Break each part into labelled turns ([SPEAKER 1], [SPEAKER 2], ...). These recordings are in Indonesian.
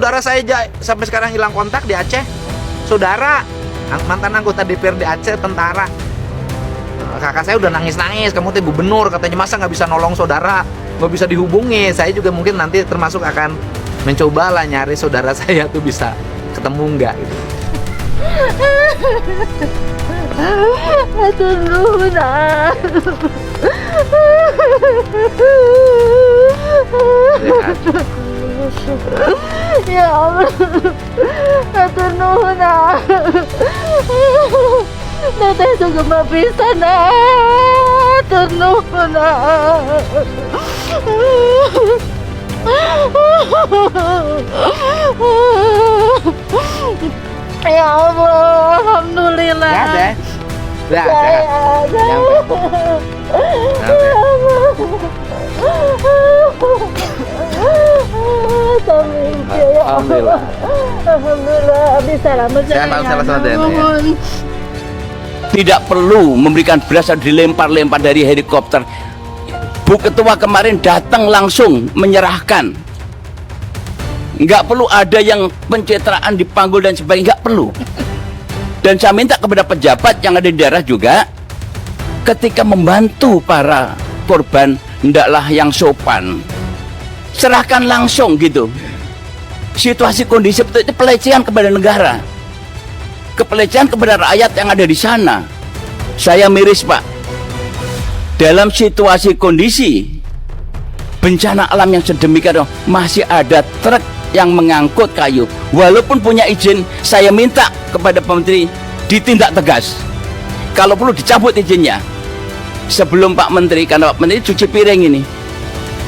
[SPEAKER 1] Saudara saya sampai sekarang hilang kontak di Aceh. Saudara, mantan anggota DPRD Aceh, tentara. Kakak saya udah nangis-nangis, kamu tuh gubernur, katanya masa nggak bisa nolong saudara, nggak bisa dihubungi. Saya juga mungkin nanti termasuk akan mencoba lah nyari saudara saya tuh bisa ketemu nggak gitu.
[SPEAKER 2] Aduh Luna. Ya Allah. Aduh Luna. Teteh juga mapisan. Aduh Luna. Ya Allah, alhamdulillah.
[SPEAKER 1] Nggak ada. Nggak ada.
[SPEAKER 2] Alhamdulillah. Alhamdulillah, bisa selamat saya.
[SPEAKER 3] Tidak perlu memberikan beras dilempar-lempar dari helikopter. Bu Ketua kemarin datang langsung menyerahkan. Nggak perlu ada yang pencitraan dipanggul dan sebagainya, nggak perlu. Dan saya minta kepada pejabat yang ada di daerah juga, ketika membantu para korban, hendaklah yang sopan, serahkan langsung gitu. Situasi kondisi itu pelecehan kepada negara, kepelecehan kepada rakyat yang ada di sana. Saya miris Pak, dalam situasi kondisi bencana alam yang sedemikian masih ada truk yang mengangkut kayu. Walaupun punya izin, saya minta kepada Pak Menteri ditindak tegas. Kalau perlu dicabut izinnya. Sebelum Pak Menteri, karena Pak Menteri cuci piring ini.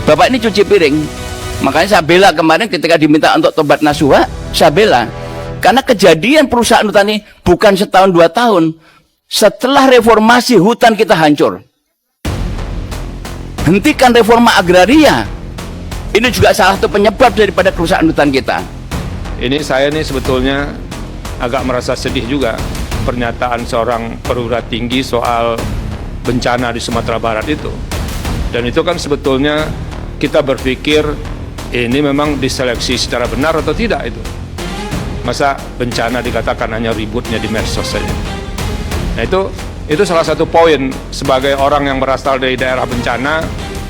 [SPEAKER 3] Bapak ini cuci piring. Makanya saya bela kemarin ketika diminta untuk tobat nasuha, saya bela. Karena kejadian perusahaan hutan ini bukan setahun 2 tahun. Setelah reformasi hutan kita hancur. Hentikan reforma agraria. Ini juga salah satu penyebab daripada kerusakan hutan kita.
[SPEAKER 4] Ini saya nih sebetulnya agak merasa sedih juga pernyataan seorang perwira tinggi soal bencana di Sumatera Barat itu. Dan itu kan sebetulnya kita berpikir ini memang diseleksi secara benar atau tidak itu. Masa bencana dikatakan hanya ributnya di medsos saja. Nah itu salah satu poin sebagai orang yang berasal dari daerah bencana.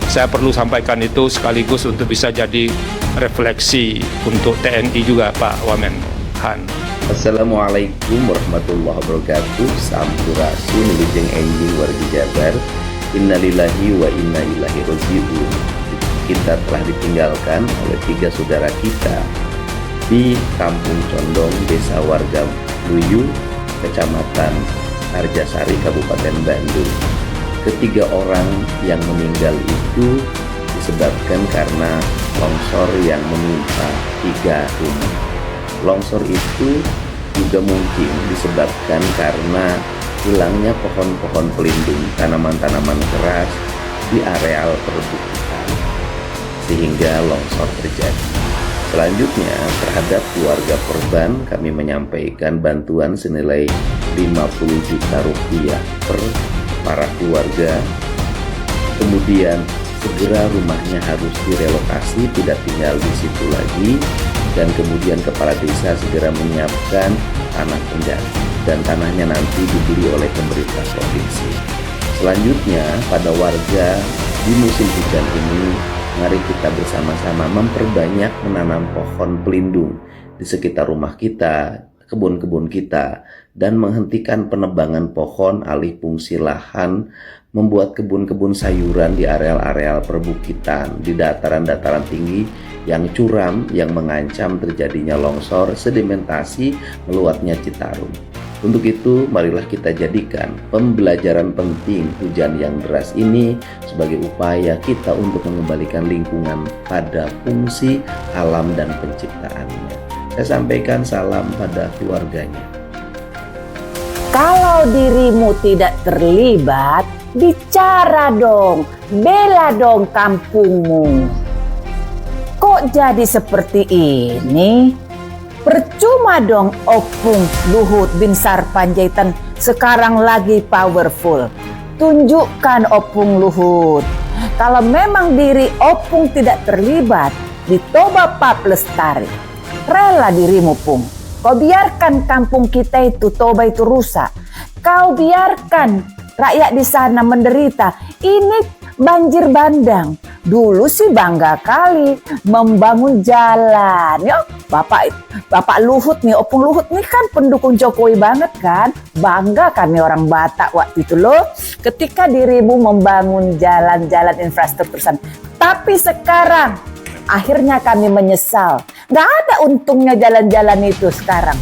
[SPEAKER 4] Saya perlu sampaikan itu sekaligus untuk bisa jadi refleksi untuk TNI juga Pak Wamenhan.
[SPEAKER 5] Assalamualaikum warahmatullahi wabarakatuh. Sampurasun wilujeng enjing wargi Jabar. Innalillahi wa inna ilaihi raji'un. Kita telah ditinggalkan oleh 3 saudara kita di Kampung Condong, Desa Warga Luyu, Kecamatan Arjasari, Kabupaten Bandung. Ketiga orang yang meninggal itu disebabkan karena longsor yang menimpa 3 rumah. Longsor itu juga mungkin disebabkan karena hilangnya pohon-pohon pelindung, tanaman-tanaman keras di areal perbukitan, sehingga longsor terjadi. Selanjutnya, terhadap keluarga korban kami menyampaikan bantuan senilai 50 juta rupiah per para keluarga. Kemudian segera rumahnya harus direlokasi, tidak tinggal di situ lagi, dan kemudian kepala desa segera menyiapkan tanah pengganti dan tanahnya nanti dibeli oleh pemerintah provinsi. Selanjutnya, pada warga di musim hujan ini, mari kita bersama-sama memperbanyak menanam pohon pelindung di sekitar rumah kita, kebun-kebun kita, dan menghentikan penebangan pohon alih fungsi lahan, membuat kebun-kebun sayuran di areal-areal perbukitan, di dataran-dataran tinggi yang curam, yang mengancam terjadinya longsor, sedimentasi, meluapnya Citarum. Untuk itu, marilah kita jadikan pembelajaran penting hujan yang deras ini sebagai upaya kita untuk mengembalikan lingkungan pada fungsi alam dan penciptaannya. Saya sampaikan salam pada keluarganya.
[SPEAKER 6] Kalau dirimu tidak terlibat, bicara dong, bela dong kampungmu. Kok jadi seperti ini? Percuma dong Opung Luhut bin Sarpanjaitan sekarang lagi powerful. Tunjukkan Opung Luhut. Kalau memang diri Opung tidak terlibat di Toba Pap Lestari, rela dirimu, Pung. Kau biarkan kampung kita itu, Toba itu rusak. Kau biarkan rakyat di sana menderita. Ini banjir bandang. Dulu sih bangga kali membangun jalan. Yo, Bapak Luhut nih, Opung Luhut nih kan pendukung Jokowi banget kan. Bangga kami orang Batak waktu itu loh. Ketika dirimu membangun jalan-jalan infrastruktur sana. Tapi sekarang akhirnya kami menyesal. Gak ada untungnya jalan-jalan itu sekarang.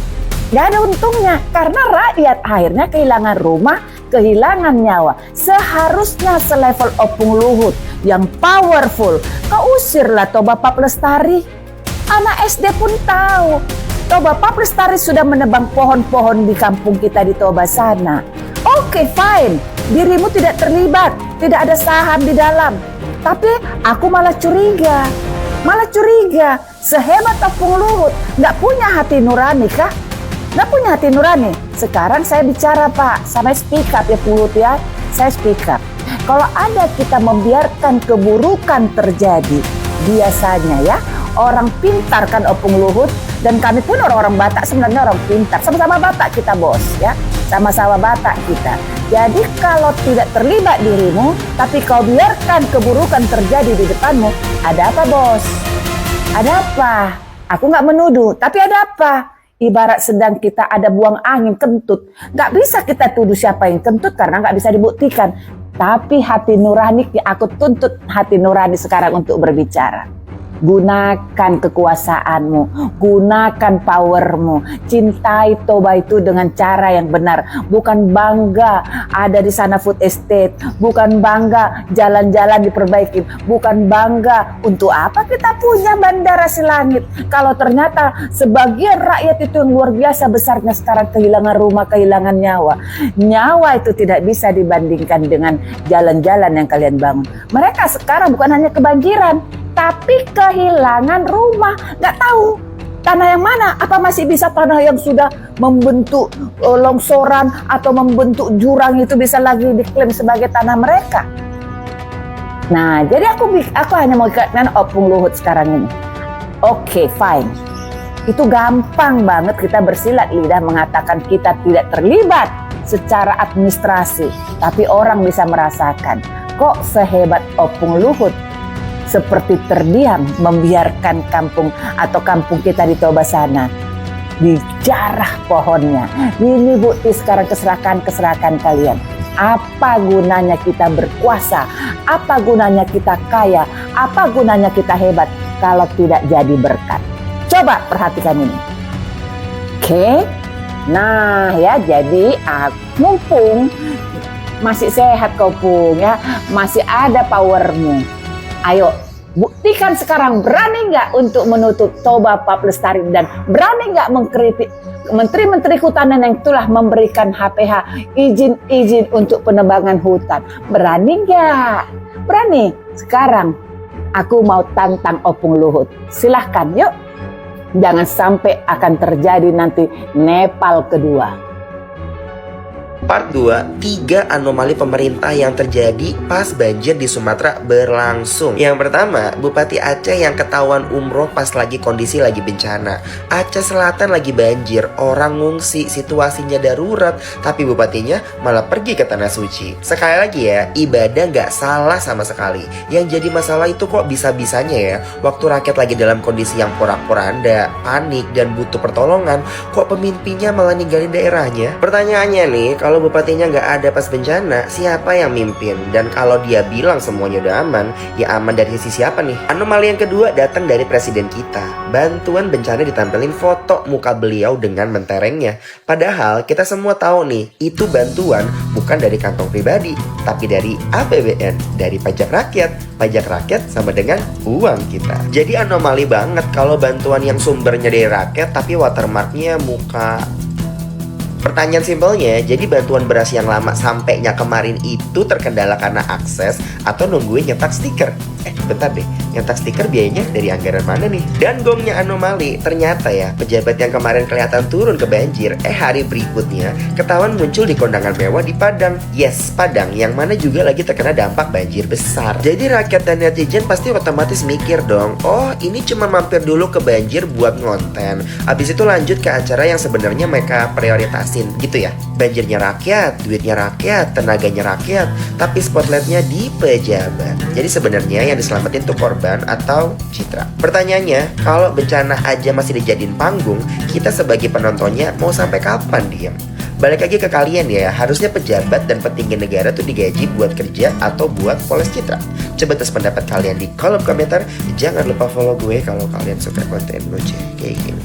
[SPEAKER 6] Gak ada untungnya karena rakyat akhirnya kehilangan rumah, kehilangan nyawa. Seharusnya selevel Opung Luhut yang powerful, kau usirlah Toba Pap Lestari. Anak SD pun tahu Toba Pap Lestari sudah menebang pohon-pohon di kampung kita di Toba sana. Oke, fine, dirimu tidak terlibat, tidak ada saham di dalam. Tapi aku malah curiga, sehebat Opung Luhut nggak punya hati nurani kah? Nggak punya hati nurani. Sekarang saya bicara Pak, sama speak up ya Pulut ya, saya speak up. Kalau ada kita membiarkan keburukan terjadi, biasanya ya orang pintar kan Opung Luhut, dan kami pun orang-orang Batak sebenarnya orang pintar, sama-sama Batak kita bos ya, sama-sama Batak kita. Jadi kalau tidak terlibat dirimu, tapi kau biarkan keburukan terjadi di depanmu, ada apa bos? Ada apa? Aku nggak menuduh, tapi ada apa? Ibarat sedang kita ada buang angin kentut. Nggak bisa kita tuduh siapa yang kentut karena nggak bisa dibuktikan. Tapi hati nurani, aku tuntut hati nurani sekarang untuk berbicara. Gunakan kekuasaanmu, gunakan powermu, cintai Toba itu dengan cara yang benar. Bukan bangga ada di sana food estate, bukan bangga jalan-jalan diperbaiki, bukan bangga untuk apa kita punya bandara Silangit. Kalau ternyata sebagian rakyat itu yang luar biasa besarnya sekarang kehilangan rumah, kehilangan nyawa. Nyawa itu tidak bisa dibandingkan dengan jalan-jalan yang kalian bangun. Mereka sekarang bukan hanya kebanjiran, tapi kehilangan rumah. Nggak tahu tanah yang mana, apa masih bisa tanah yang sudah membentuk longsoran atau membentuk jurang itu bisa lagi diklaim sebagai tanah mereka. Nah, jadi aku hanya mau ikatkan Opung Luhut sekarang ini. Oke, fine. Itu gampang banget kita bersilat lidah mengatakan kita tidak terlibat secara administrasi, tapi orang bisa merasakan kok sehebat Opung Luhut seperti terdiam membiarkan kampung kita di Toba sana dijarah pohonnya. Ini bukti sekarang keserakahan kalian. Apa gunanya kita berkuasa? Apa gunanya kita kaya? Apa gunanya kita hebat kalau tidak jadi berkat? Coba perhatikan ini. Oke. Nah ya, jadi mumpung masih sehat kau Pung ya, masih ada powermu. Ayo, buktikan sekarang, berani nggak untuk menutup Toba Pap Lestari dan berani nggak mengkritik menteri-menteri kehutanan yang telah memberikan HPH izin-izin untuk penebangan hutan. Berani nggak? Berani. Sekarang aku mau tantang Opung Luhut. Silahkan, yuk. Jangan sampai akan terjadi nanti Nepal kedua.
[SPEAKER 7] Part 2, 3 anomali pemerintah yang terjadi pas banjir di Sumatera berlangsung. Yang pertama, Bupati Aceh yang ketahuan umroh pas lagi kondisi lagi bencana. Aceh Selatan lagi banjir, orang ngungsi, situasinya darurat, tapi bupatinya malah pergi ke Tanah Suci. Sekali lagi ya, ibadah nggak salah sama sekali. Yang jadi masalah itu kok bisa-bisanya ya, waktu rakyat lagi dalam kondisi yang porak-poranda, panik, dan butuh pertolongan, kok pemimpinnya malah ninggalin daerahnya? Pertanyaannya nih, kalau bupatinya nggak ada pas bencana, siapa yang mimpin? Dan kalau dia bilang semuanya udah aman, ya aman dari sisi siapa nih? Anomali yang kedua datang dari presiden kita. Bantuan bencana ditampilin foto muka beliau dengan menterengnya. Padahal kita semua tahu nih, itu bantuan bukan dari kantong pribadi, tapi dari APBN, dari pajak rakyat. Pajak rakyat sama dengan uang kita. Jadi anomali banget kalau bantuan yang sumbernya dari rakyat, tapi watermarknya muka. Pertanyaan simpelnya, jadi bantuan beras yang lama sampainya kemarin itu terkendala karena akses atau nungguin nyetak stiker? Bentar deh, nyetak stiker biayanya dari anggaran mana nih? Dan gongnya anomali, ternyata ya pejabat yang kemarin kelihatan turun ke banjir, hari berikutnya ketahuan muncul di kondangan mewah di Padang. Yes, Padang yang mana juga lagi terkena dampak banjir besar. Jadi rakyat dan netizen pasti otomatis mikir dong, oh ini cuma mampir dulu ke banjir buat ngonten, abis itu lanjut ke acara yang sebenarnya mereka prioritasin gitu ya. Banjirnya rakyat, duitnya rakyat, tenaganya rakyat, tapi spotlightnya di pejabat. Jadi sebenarnya yang diselamatin tuh korban atau citra. Pertanyaannya, kalau bencana aja masih dijadiin panggung, kita sebagai penontonnya mau sampai kapan diem? Balik lagi ke kalian ya, harusnya pejabat dan petinggi negara tuh digaji buat kerja atau buat poles citra. Coba tulis pendapat kalian di kolom komentar. Jangan lupa follow gue kalau kalian suka konten lucu kayak gini.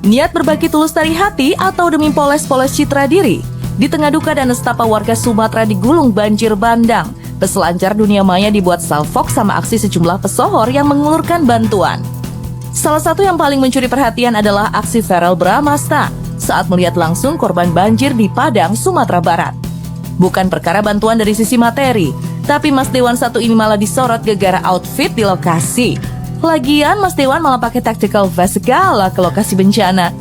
[SPEAKER 8] Niat berbagi tulus dari hati atau demi poles-poles citra diri? Di tengah duka dan nestapa warga Sumatera digulung banjir bandang, peselancar dunia maya dibuat salfok sama aksi sejumlah pesohor yang mengulurkan bantuan. Salah satu yang paling mencuri perhatian adalah aksi Verel Bramasta saat melihat langsung korban banjir di Padang, Sumatera Barat. Bukan perkara bantuan dari sisi materi, tapi Mas Dewan satu ini malah disorot gara-gara outfit di lokasi. Lagian Mas Dewan malah pakai tactical vest segala ke lokasi bencana.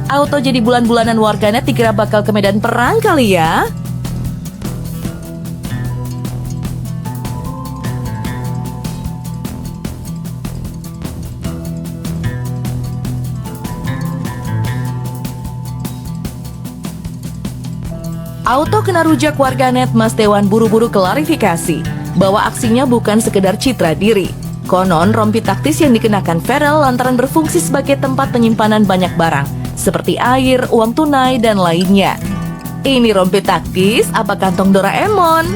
[SPEAKER 8] Auto jadi bulan-bulanan warganet dikira bakal ke medan perang kali ya. Auto kena rujak warganet, Mas Dewan buru-buru klarifikasi bahwa aksinya bukan sekedar citra diri. Konon rompi taktis yang dikenakan Verel lantaran berfungsi sebagai tempat penyimpanan banyak barang seperti air, uang tunai, dan lainnya. Ini rompi taktis apa kantong Doraemon?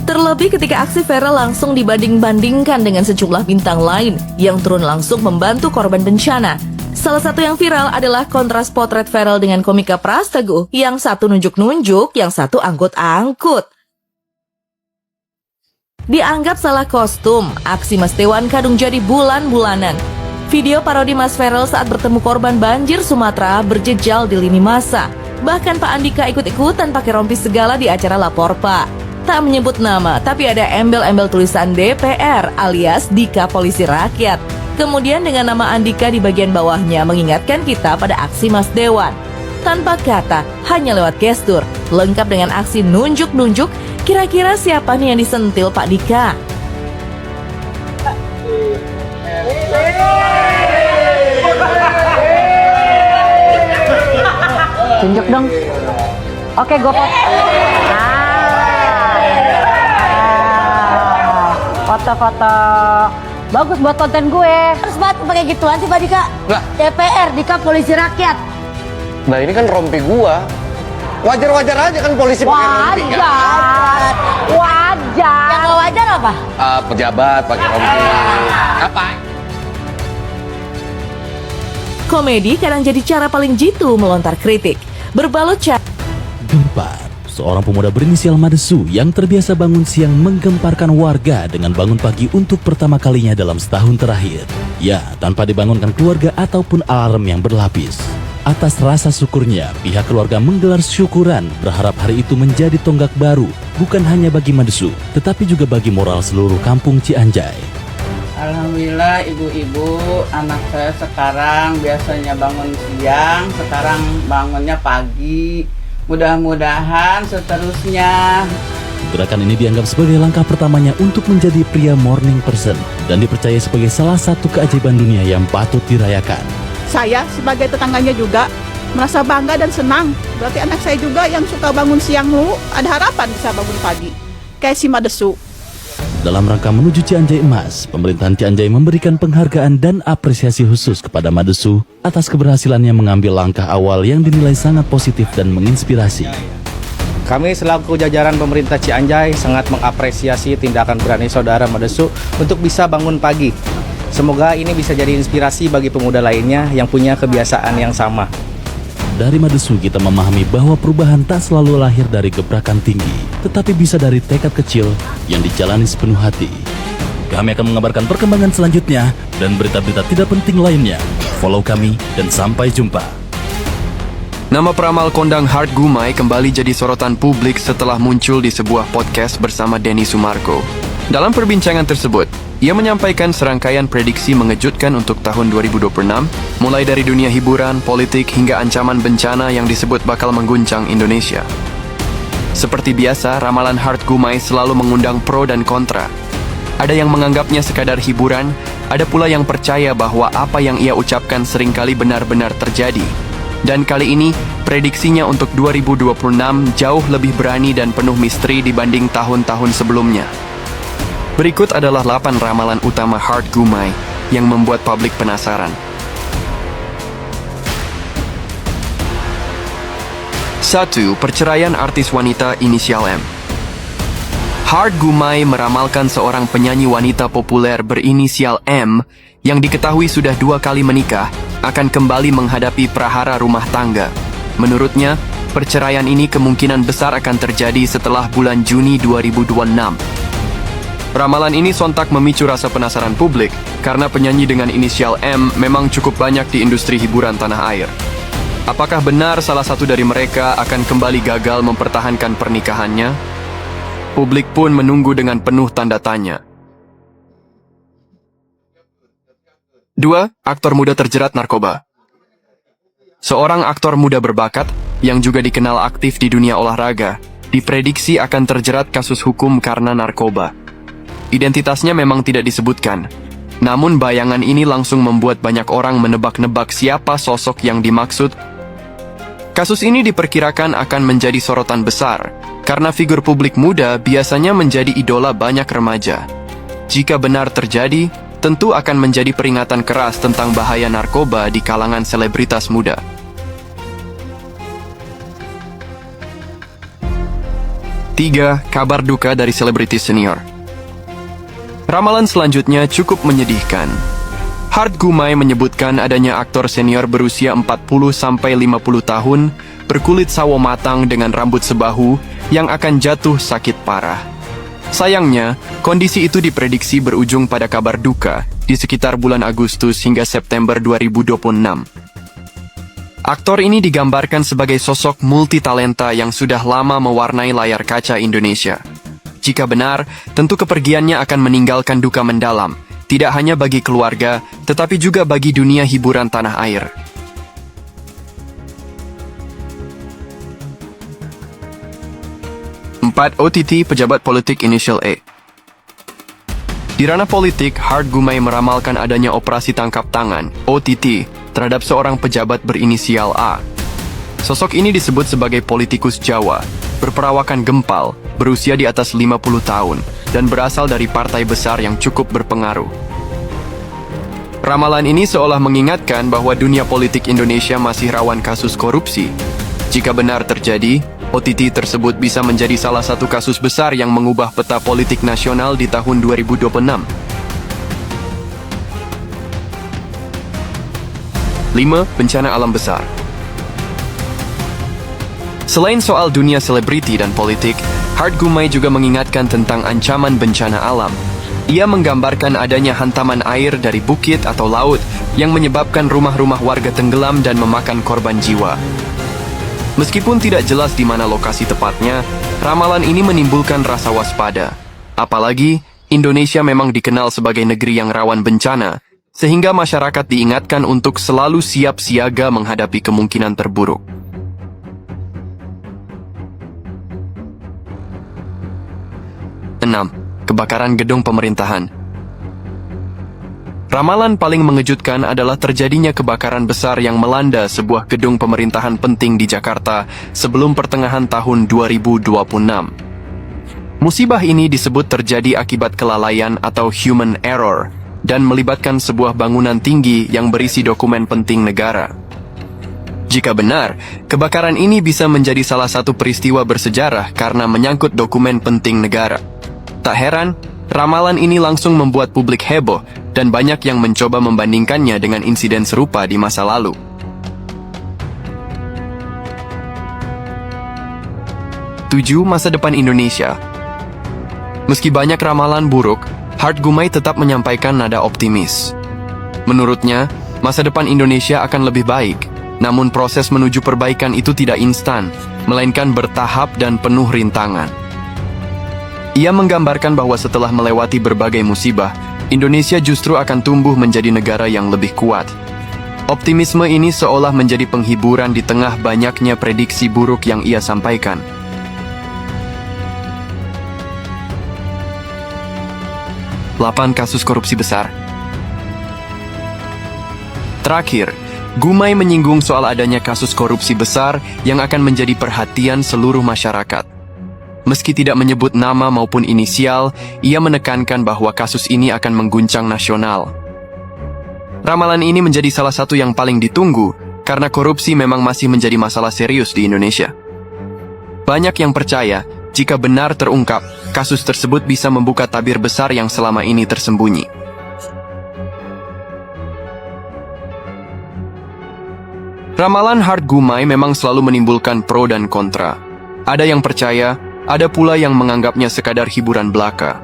[SPEAKER 8] Terlebih ketika aksi Verel langsung dibanding-bandingkan dengan sejumlah bintang lain yang turun langsung membantu korban bencana. Salah satu yang viral adalah kontras potret Verel dengan komika Prasteguh, yang satu nunjuk-nunjuk, yang satu angkut-angkut. Dianggap salah kostum, aksi Mas Dewan kadung jadi bulan-bulanan. Video parodi Mas Verel saat bertemu korban banjir Sumatera berjejal di lini masa. Bahkan Pak Andika ikut-ikutan pakai rompi segala di acara Lapor Pak. Tak menyebut nama, tapi ada embel-embel tulisan DPR alias Dika Polisi Rakyat. Kemudian dengan nama Andika di bagian bawahnya mengingatkan kita pada aksi Mas Dewan. Tanpa kata, hanya lewat gestur, lengkap dengan aksi nunjuk-nunjuk. Kira-kira siapa nih yang disentil Pak Dika?
[SPEAKER 2] Tunjuk dong. Oke, GoPro. Foto-foto. Bagus buat konten gue.
[SPEAKER 9] Harus banget pakai gituan sih Pak Dika.
[SPEAKER 10] Lah.
[SPEAKER 9] DPR, Dika Polisi Rakyat.
[SPEAKER 10] Nah ini kan rompi gua. Wajar-wajar aja kan polisi pakai rompi.
[SPEAKER 9] Wajar.
[SPEAKER 2] Wajar.
[SPEAKER 9] Yang gak wajar apa?
[SPEAKER 10] Pejabat pakai rompi. Apa?
[SPEAKER 8] Komedi kadang jadi cara paling jitu melontar kritik. Berbalut
[SPEAKER 11] Gempar, seorang pemuda berinisial Madesu yang terbiasa bangun siang menggemparkan warga dengan bangun pagi untuk pertama kalinya dalam setahun terakhir. Ya, tanpa dibangunkan keluarga ataupun alarm yang berlapis. Atas rasa syukurnya, pihak keluarga menggelar syukuran berharap hari itu menjadi tonggak baru, bukan hanya bagi Madesu, tetapi juga bagi moral seluruh kampung Cianjay.
[SPEAKER 12] Alhamdulillah ibu-ibu, anak saya sekarang biasanya bangun siang, sekarang bangunnya pagi. Mudah-mudahan seterusnya.
[SPEAKER 11] Gerakan ini dianggap sebagai langkah pertamanya untuk menjadi pria morning person dan dipercaya sebagai salah satu keajaiban dunia yang patut dirayakan.
[SPEAKER 13] Saya sebagai tetangganya juga merasa bangga dan senang. Berarti anak saya juga yang suka bangun siang dulu ada harapan bisa bangun pagi. Kayak si Madesu.
[SPEAKER 11] Dalam rangka menuju Cianjay Emas, pemerintahan Cianjay memberikan penghargaan dan apresiasi khusus kepada Madesu atas keberhasilannya mengambil langkah awal yang dinilai sangat positif dan menginspirasi.
[SPEAKER 14] Kami selaku jajaran pemerintah Cianjay sangat mengapresiasi tindakan berani saudara Madesu untuk bisa bangun pagi. Semoga ini bisa jadi inspirasi bagi pemuda lainnya yang punya kebiasaan yang sama.
[SPEAKER 11] Dari Madesu kita memahami bahwa perubahan tak selalu lahir dari gebrakan tinggi, tetapi bisa dari tekad kecil yang dijalani sepenuh hati. Kami akan mengabarkan perkembangan selanjutnya dan berita-berita tidak penting lainnya. Follow kami dan sampai jumpa.
[SPEAKER 15] Nama peramal kondang Hart Gumai kembali jadi sorotan publik setelah muncul di sebuah podcast bersama Denny Sumarko. Dalam perbincangan tersebut, Ia menyampaikan serangkaian prediksi mengejutkan untuk tahun 2026, mulai dari dunia hiburan, politik, hingga ancaman bencana yang disebut bakal mengguncang Indonesia. Seperti biasa, ramalan Hart Gumai selalu mengundang pro dan kontra. Ada yang menganggapnya sekadar hiburan, ada pula yang percaya bahwa apa yang ia ucapkan seringkali benar-benar terjadi. Dan kali ini, prediksinya untuk 2026 jauh lebih berani dan penuh misteri dibanding tahun-tahun sebelumnya. Berikut adalah 8 ramalan utama Hart Gumai yang membuat publik penasaran. 1. Perceraian artis wanita inisial M. Hart Gumai meramalkan seorang penyanyi wanita populer berinisial M yang diketahui sudah 2 kali menikah akan kembali menghadapi prahara rumah tangga. Menurutnya, perceraian ini kemungkinan besar akan terjadi setelah bulan Juni 2026. Ramalan ini sontak memicu rasa penasaran publik karena penyanyi dengan inisial M memang cukup banyak di industri hiburan tanah air. Apakah benar salah satu dari mereka akan kembali gagal mempertahankan pernikahannya? Publik pun menunggu dengan penuh tanda tanya. 2. Aktor muda terjerat narkoba. Seorang aktor muda berbakat yang juga dikenal aktif di dunia olahraga diprediksi akan terjerat kasus hukum karena narkoba. Identitasnya memang tidak disebutkan, namun bayangan ini langsung membuat banyak orang menebak-nebak siapa sosok yang dimaksud. Kasus ini diperkirakan akan menjadi sorotan besar, karena figur publik muda biasanya menjadi idola banyak remaja. Jika benar terjadi, tentu akan menjadi peringatan keras tentang bahaya narkoba di kalangan selebritas muda. 3. Kabar duka dari selebritis senior. Ramalan selanjutnya cukup menyedihkan. Hart Gumai menyebutkan adanya aktor senior berusia 40-50 tahun, berkulit sawo matang dengan rambut sebahu, yang akan jatuh sakit parah. Sayangnya, kondisi itu diprediksi berujung pada kabar duka di sekitar bulan Agustus hingga September 2026. Aktor ini digambarkan sebagai sosok multitalenta yang sudah lama mewarnai layar kaca Indonesia. Jika benar, tentu kepergiannya akan meninggalkan duka mendalam, tidak hanya bagi keluarga, tetapi juga bagi dunia hiburan tanah air. 4. OTT pejabat politik inisial A. Di ranah politik, Hart Gumai meramalkan adanya operasi tangkap tangan, OTT, terhadap seorang pejabat berinisial A. Sosok ini disebut sebagai politikus Jawa, berperawakan gempal, berusia di atas 50 tahun, dan berasal dari partai besar yang cukup berpengaruh. Ramalan ini seolah mengingatkan bahwa dunia politik Indonesia masih rawan kasus korupsi. Jika benar terjadi, OTT tersebut bisa menjadi salah satu kasus besar yang mengubah peta politik nasional di tahun 2026. 5. Bencana alam besar. Selain soal dunia selebriti dan politik, Hart Gumai juga mengingatkan tentang ancaman bencana alam. Ia menggambarkan adanya hantaman air dari bukit atau laut yang menyebabkan rumah-rumah warga tenggelam dan memakan korban jiwa. Meskipun tidak jelas di mana lokasi tepatnya, ramalan ini menimbulkan rasa waspada. Apalagi, Indonesia memang dikenal sebagai negeri yang rawan bencana, sehingga masyarakat diingatkan untuk selalu siap siaga menghadapi kemungkinan terburuk. 6. Kebakaran gedung pemerintahan. Ramalan paling mengejutkan adalah terjadinya kebakaran besar yang melanda sebuah gedung pemerintahan penting di Jakarta sebelum pertengahan tahun 2026. Musibah ini disebut terjadi akibat kelalaian atau human error dan melibatkan sebuah bangunan tinggi yang berisi dokumen penting negara. Jika benar, kebakaran ini bisa menjadi salah satu peristiwa bersejarah karena menyangkut dokumen penting negara. Tak heran, ramalan ini langsung membuat publik heboh dan banyak yang mencoba membandingkannya dengan insiden serupa di masa lalu. 7. Masa depan Indonesia. Meski banyak ramalan buruk, Hart Gumai tetap menyampaikan nada optimis. Menurutnya, masa depan Indonesia akan lebih baik, namun proses menuju perbaikan itu tidak instan, melainkan bertahap dan penuh rintangan. Ia menggambarkan bahwa setelah melewati berbagai musibah, Indonesia justru akan tumbuh menjadi negara yang lebih kuat. Optimisme ini seolah menjadi penghiburan di tengah banyaknya prediksi buruk yang ia sampaikan. Delapan kasus korupsi besar. Terakhir, Gumai menyinggung soal adanya kasus korupsi besar yang akan menjadi perhatian seluruh masyarakat. Meski tidak menyebut nama maupun inisial, ia menekankan bahwa kasus ini akan mengguncang nasional. Ramalan ini menjadi salah satu yang paling ditunggu karena korupsi memang masih menjadi masalah serius di Indonesia. Banyak yang percaya jika benar terungkap, kasus tersebut bisa membuka tabir besar yang selama ini tersembunyi. Ramalan Hard Gumai memang selalu menimbulkan pro dan kontra. Ada yang percaya, ada pula yang menganggapnya sekadar hiburan belaka.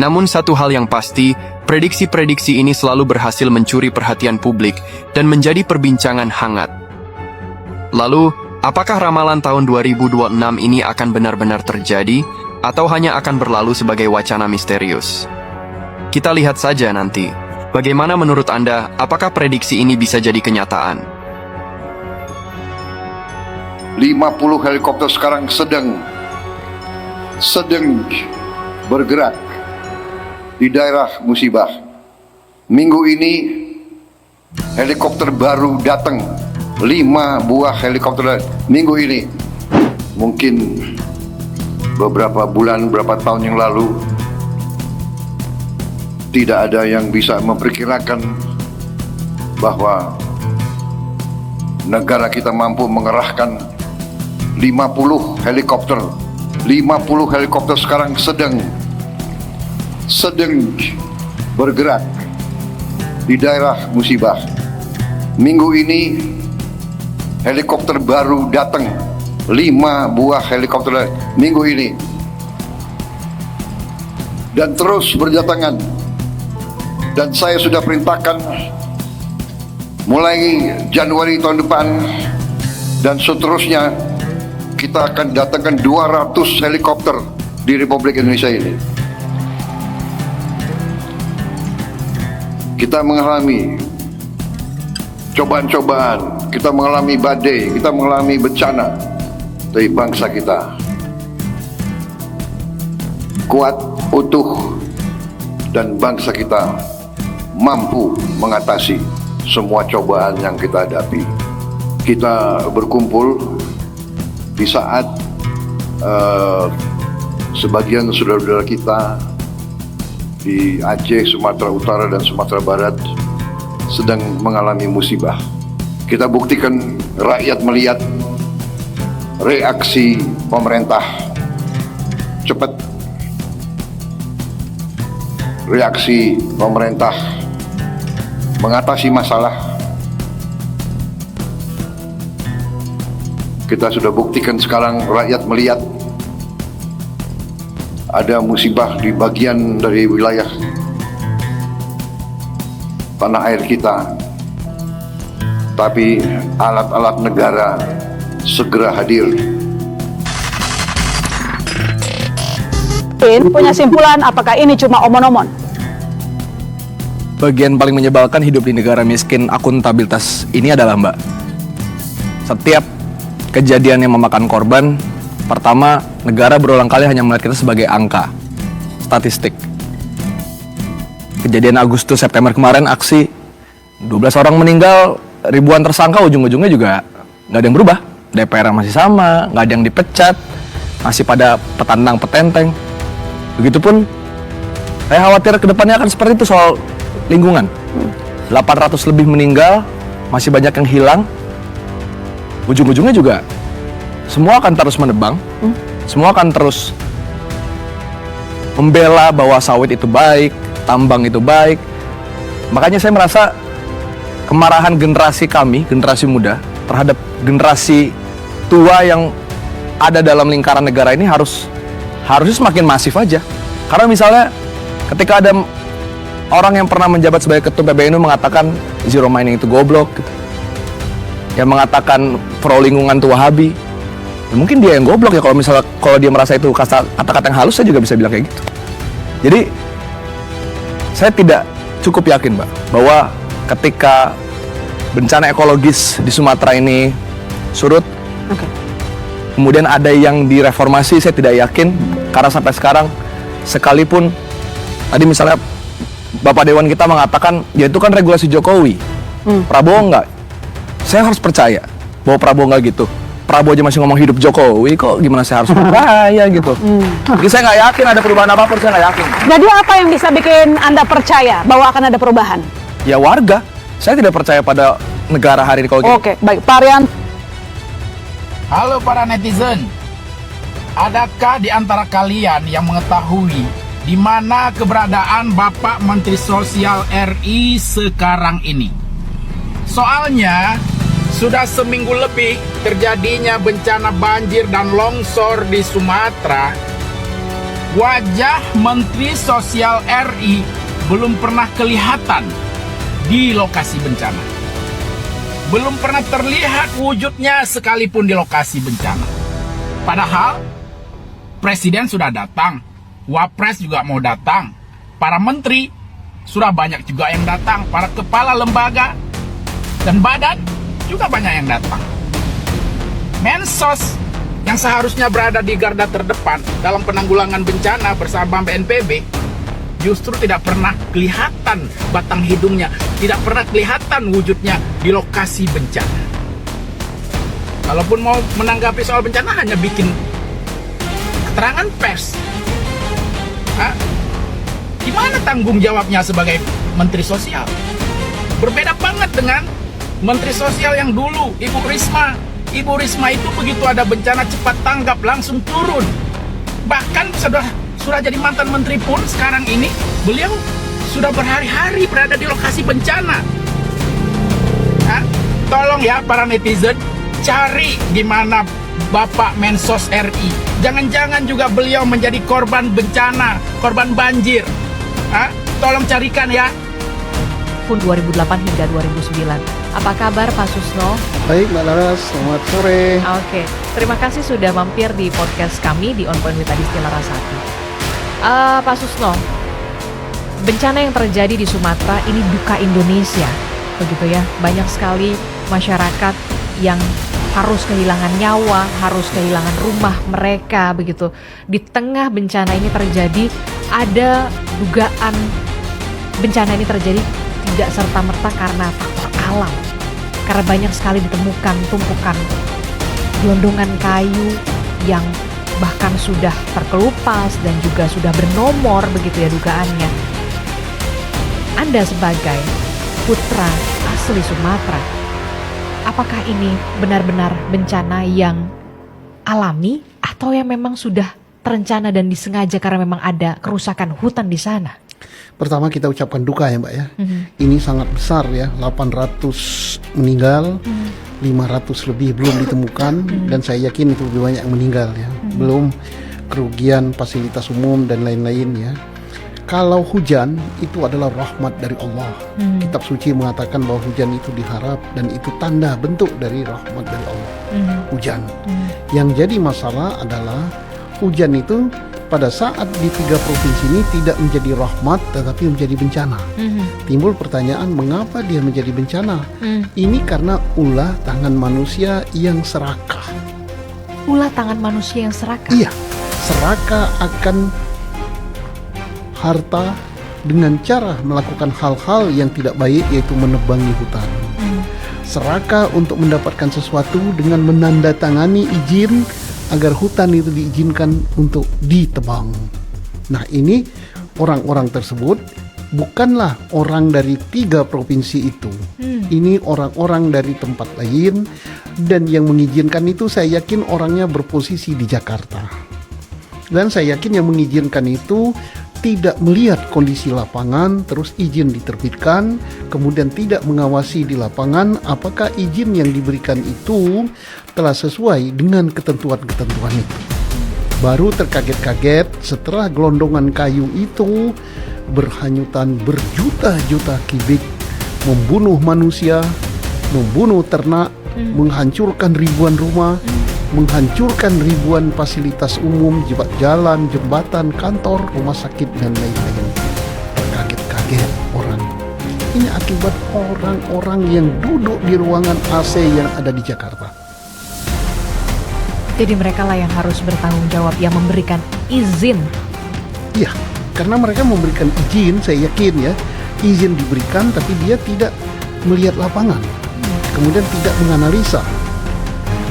[SPEAKER 15] Namun satu hal yang pasti, prediksi-prediksi ini selalu berhasil mencuri perhatian publik dan menjadi perbincangan hangat. Lalu, apakah ramalan tahun 2026 ini akan benar-benar terjadi, atau hanya akan berlalu sebagai wacana misterius? Kita lihat saja nanti. Bagaimana menurut Anda, apakah prediksi ini bisa jadi kenyataan?
[SPEAKER 16] 50 helikopter sekarang sedang bergerak di daerah musibah. Minggu ini helikopter baru datang, 5 buah helikopter minggu ini. Mungkin beberapa bulan, beberapa tahun yang lalu tidak ada yang bisa memperkirakan bahwa negara kita mampu mengerahkan 50 helikopter. 50 helikopter sekarang sedang bergerak di daerah musibah. Minggu ini helikopter baru datang, 5 buah helikopter minggu ini, dan terus berdatangan. Dan saya sudah perintahkan mulai Januari tahun depan dan seterusnya, kita akan datangkan 200 helikopter di Republik Indonesia ini. Kita mengalami cobaan-cobaan, kita mengalami badai, kita mengalami bencana, tapi bangsa kita kuat, utuh, dan bangsa kita mampu mengatasi semua cobaan yang kita hadapi. Kita berkumpul di saat sebagian saudara-saudara kita di Aceh, Sumatera Utara, dan Sumatera Barat sedang mengalami musibah. Kita buktikan, rakyat melihat reaksi pemerintah cepat, reaksi pemerintah mengatasi masalah. Kita sudah buktikan sekarang, rakyat melihat ada musibah di bagian dari wilayah tanah air kita, tapi alat-alat negara segera hadir.
[SPEAKER 13] Punya simpulan, apakah ini cuma omon-omon?
[SPEAKER 14] Bagian paling menyebalkan hidup di negara miskin akuntabilitas ini adalah, Mbak, setiap kejadian yang memakan korban, pertama, negara berulang kali hanya melihat kita sebagai angka, statistik. Kejadian Agustus September kemarin, aksi 12 orang meninggal, ribuan tersangka, ujung-ujungnya juga nggak ada yang berubah. DPR masih sama, nggak ada yang dipecat, masih pada petandang petenteng. Begitupun, saya khawatir kedepannya akan seperti itu soal lingkungan. 800 lebih meninggal, masih banyak yang hilang. Ujung-ujungnya juga semua akan terus menebang, semua akan terus membela bahwa sawit itu baik, tambang itu baik. Makanya saya merasa kemarahan generasi kami, generasi muda, terhadap generasi tua yang ada dalam lingkaran negara ini harusnya semakin masif aja. Karena misalnya ketika ada orang yang pernah menjabat sebagai ketum PBNU mengatakan zero mining itu goblok, gitu, yang mengatakan pro lingkungan itu Wahabi, ya mungkin dia yang goblok ya kalau dia merasa itu kata-kata yang halus. Saya juga bisa bilang kayak gitu. Jadi
[SPEAKER 17] saya tidak cukup yakin, Mbak, bahwa ketika bencana ekologis di Sumatera ini surut, kemudian ada yang direformasi, saya tidak yakin, karena sampai sekarang sekalipun tadi misalnya Bapak Dewan kita mengatakan ya itu kan regulasi Jokowi, Prabowo enggak, saya harus percaya bahwa Prabowo enggak gitu. Prabowo aja masih ngomong hidup Jokowi, kok gimana saya harus percaya gitu. Jadi saya nggak yakin ada perubahan apapun, saya nggak yakin.
[SPEAKER 18] Jadi apa yang bisa bikin Anda percaya bahwa akan ada perubahan?
[SPEAKER 17] Ya warga, saya tidak percaya pada negara hari ini kalau gitu.
[SPEAKER 18] Oke, baik. Pak Rian.
[SPEAKER 19] Halo para netizen, adakah di antara kalian yang mengetahui di mana keberadaan Bapak Menteri Sosial RI sekarang ini? Soalnya sudah seminggu lebih terjadinya bencana banjir dan longsor di Sumatera. Wajah Menteri Sosial RI belum pernah kelihatan di lokasi bencana. Belum pernah terlihat wujudnya sekalipun di lokasi bencana. Padahal Presiden sudah datang, Wapres juga mau datang, para menteri sudah banyak juga yang datang, para kepala lembaga dan badan juga banyak yang datang. Mensos yang seharusnya berada di garda terdepan dalam penanggulangan bencana bersama BNPB justru tidak pernah kelihatan batang hidungnya, tidak pernah kelihatan wujudnya di lokasi bencana. Kalaupun mau menanggapi soal bencana hanya bikin keterangan pers. Gimana tanggung jawabnya sebagai Menteri Sosial? Berbeda banget dengan Menteri Sosial yang dulu, Ibu Risma. Ibu Risma itu begitu ada bencana cepat tanggap, langsung turun. Bahkan sudah jadi mantan menteri pun sekarang ini beliau sudah berhari-hari berada di lokasi bencana. Tolong ya para netizen, cari di mana Bapak Mensos RI. Jangan-jangan juga beliau menjadi korban bencana, korban banjir. Tolong carikan ya.
[SPEAKER 8] 2008 hingga 2009. Apa kabar Pak Susno?
[SPEAKER 20] Baik Mbak Laras, selamat sore.
[SPEAKER 8] Oke, terima kasih sudah mampir di podcast kami di On Point with Adisti Larasati. Pak Susno, bencana yang terjadi di Sumatera ini duka Indonesia, begitu ya. Banyak sekali masyarakat yang harus kehilangan nyawa, harus kehilangan rumah mereka, begitu. Di tengah bencana ini terjadi, ada dugaan bencana ini terjadi tidak serta-merta karena faktor alam, karena banyak sekali ditemukan tumpukan gelondongan kayu yang bahkan sudah terkelupas dan juga sudah bernomor, begitu ya dugaannya. Anda sebagai putra asli Sumatera, apakah ini benar-benar bencana yang alami atau yang memang sudah terencana dan disengaja karena memang ada kerusakan hutan di sana?
[SPEAKER 20] Pertama kita ucapkan duka ya Mbak ya. Ini sangat besar ya, 800 meninggal, 500 lebih belum ditemukan, dan saya yakin itu lebih banyak yang meninggal ya. Belum kerugian fasilitas umum dan lain-lain ya. Kalau hujan itu adalah rahmat dari Allah. Kitab suci mengatakan bahwa hujan itu diharap dan itu tanda bentuk dari rahmat dari Allah. Hujan. Yang jadi masalah adalah hujan itu pada saat di 3 provinsi ini tidak menjadi rahmat tetapi menjadi bencana. Timbul pertanyaan mengapa dia menjadi bencana? Ini karena ulah tangan manusia yang serakah.
[SPEAKER 8] Ulah tangan manusia yang serakah?
[SPEAKER 20] Iya, serakah akan harta dengan cara melakukan hal-hal yang tidak baik, yaitu menebangi hutan. Serakah untuk mendapatkan sesuatu dengan menandatangani izin agar hutan itu diizinkan untuk ditebang. Nah, ini orang-orang tersebut bukanlah orang dari 3 provinsi itu. Ini orang-orang dari tempat lain, dan yang mengizinkan itu saya yakin orangnya berposisi di Jakarta. Dan saya yakin yang mengizinkan itu tidak melihat kondisi lapangan, terus izin diterbitkan, kemudian tidak mengawasi di lapangan apakah izin yang diberikan itu telah sesuai dengan ketentuan-ketentuan itu. Baru terkaget-kaget setelah gelondongan kayu itu berhanyutan berjuta-juta kubik, membunuh manusia, membunuh ternak, menghancurkan ribuan rumah, menghancurkan ribuan fasilitas umum, jalan, jembatan, kantor, rumah sakit, dan lain-lain. Terkaget-kaget ini akibat orang-orang yang duduk di ruangan AC yang ada di Jakarta.
[SPEAKER 21] Jadi mereka lah yang harus bertanggung jawab, yang memberikan izin.
[SPEAKER 20] Iya, karena mereka memberikan izin, saya yakin ya, izin diberikan tapi dia tidak melihat lapangan, kemudian tidak menganalisa.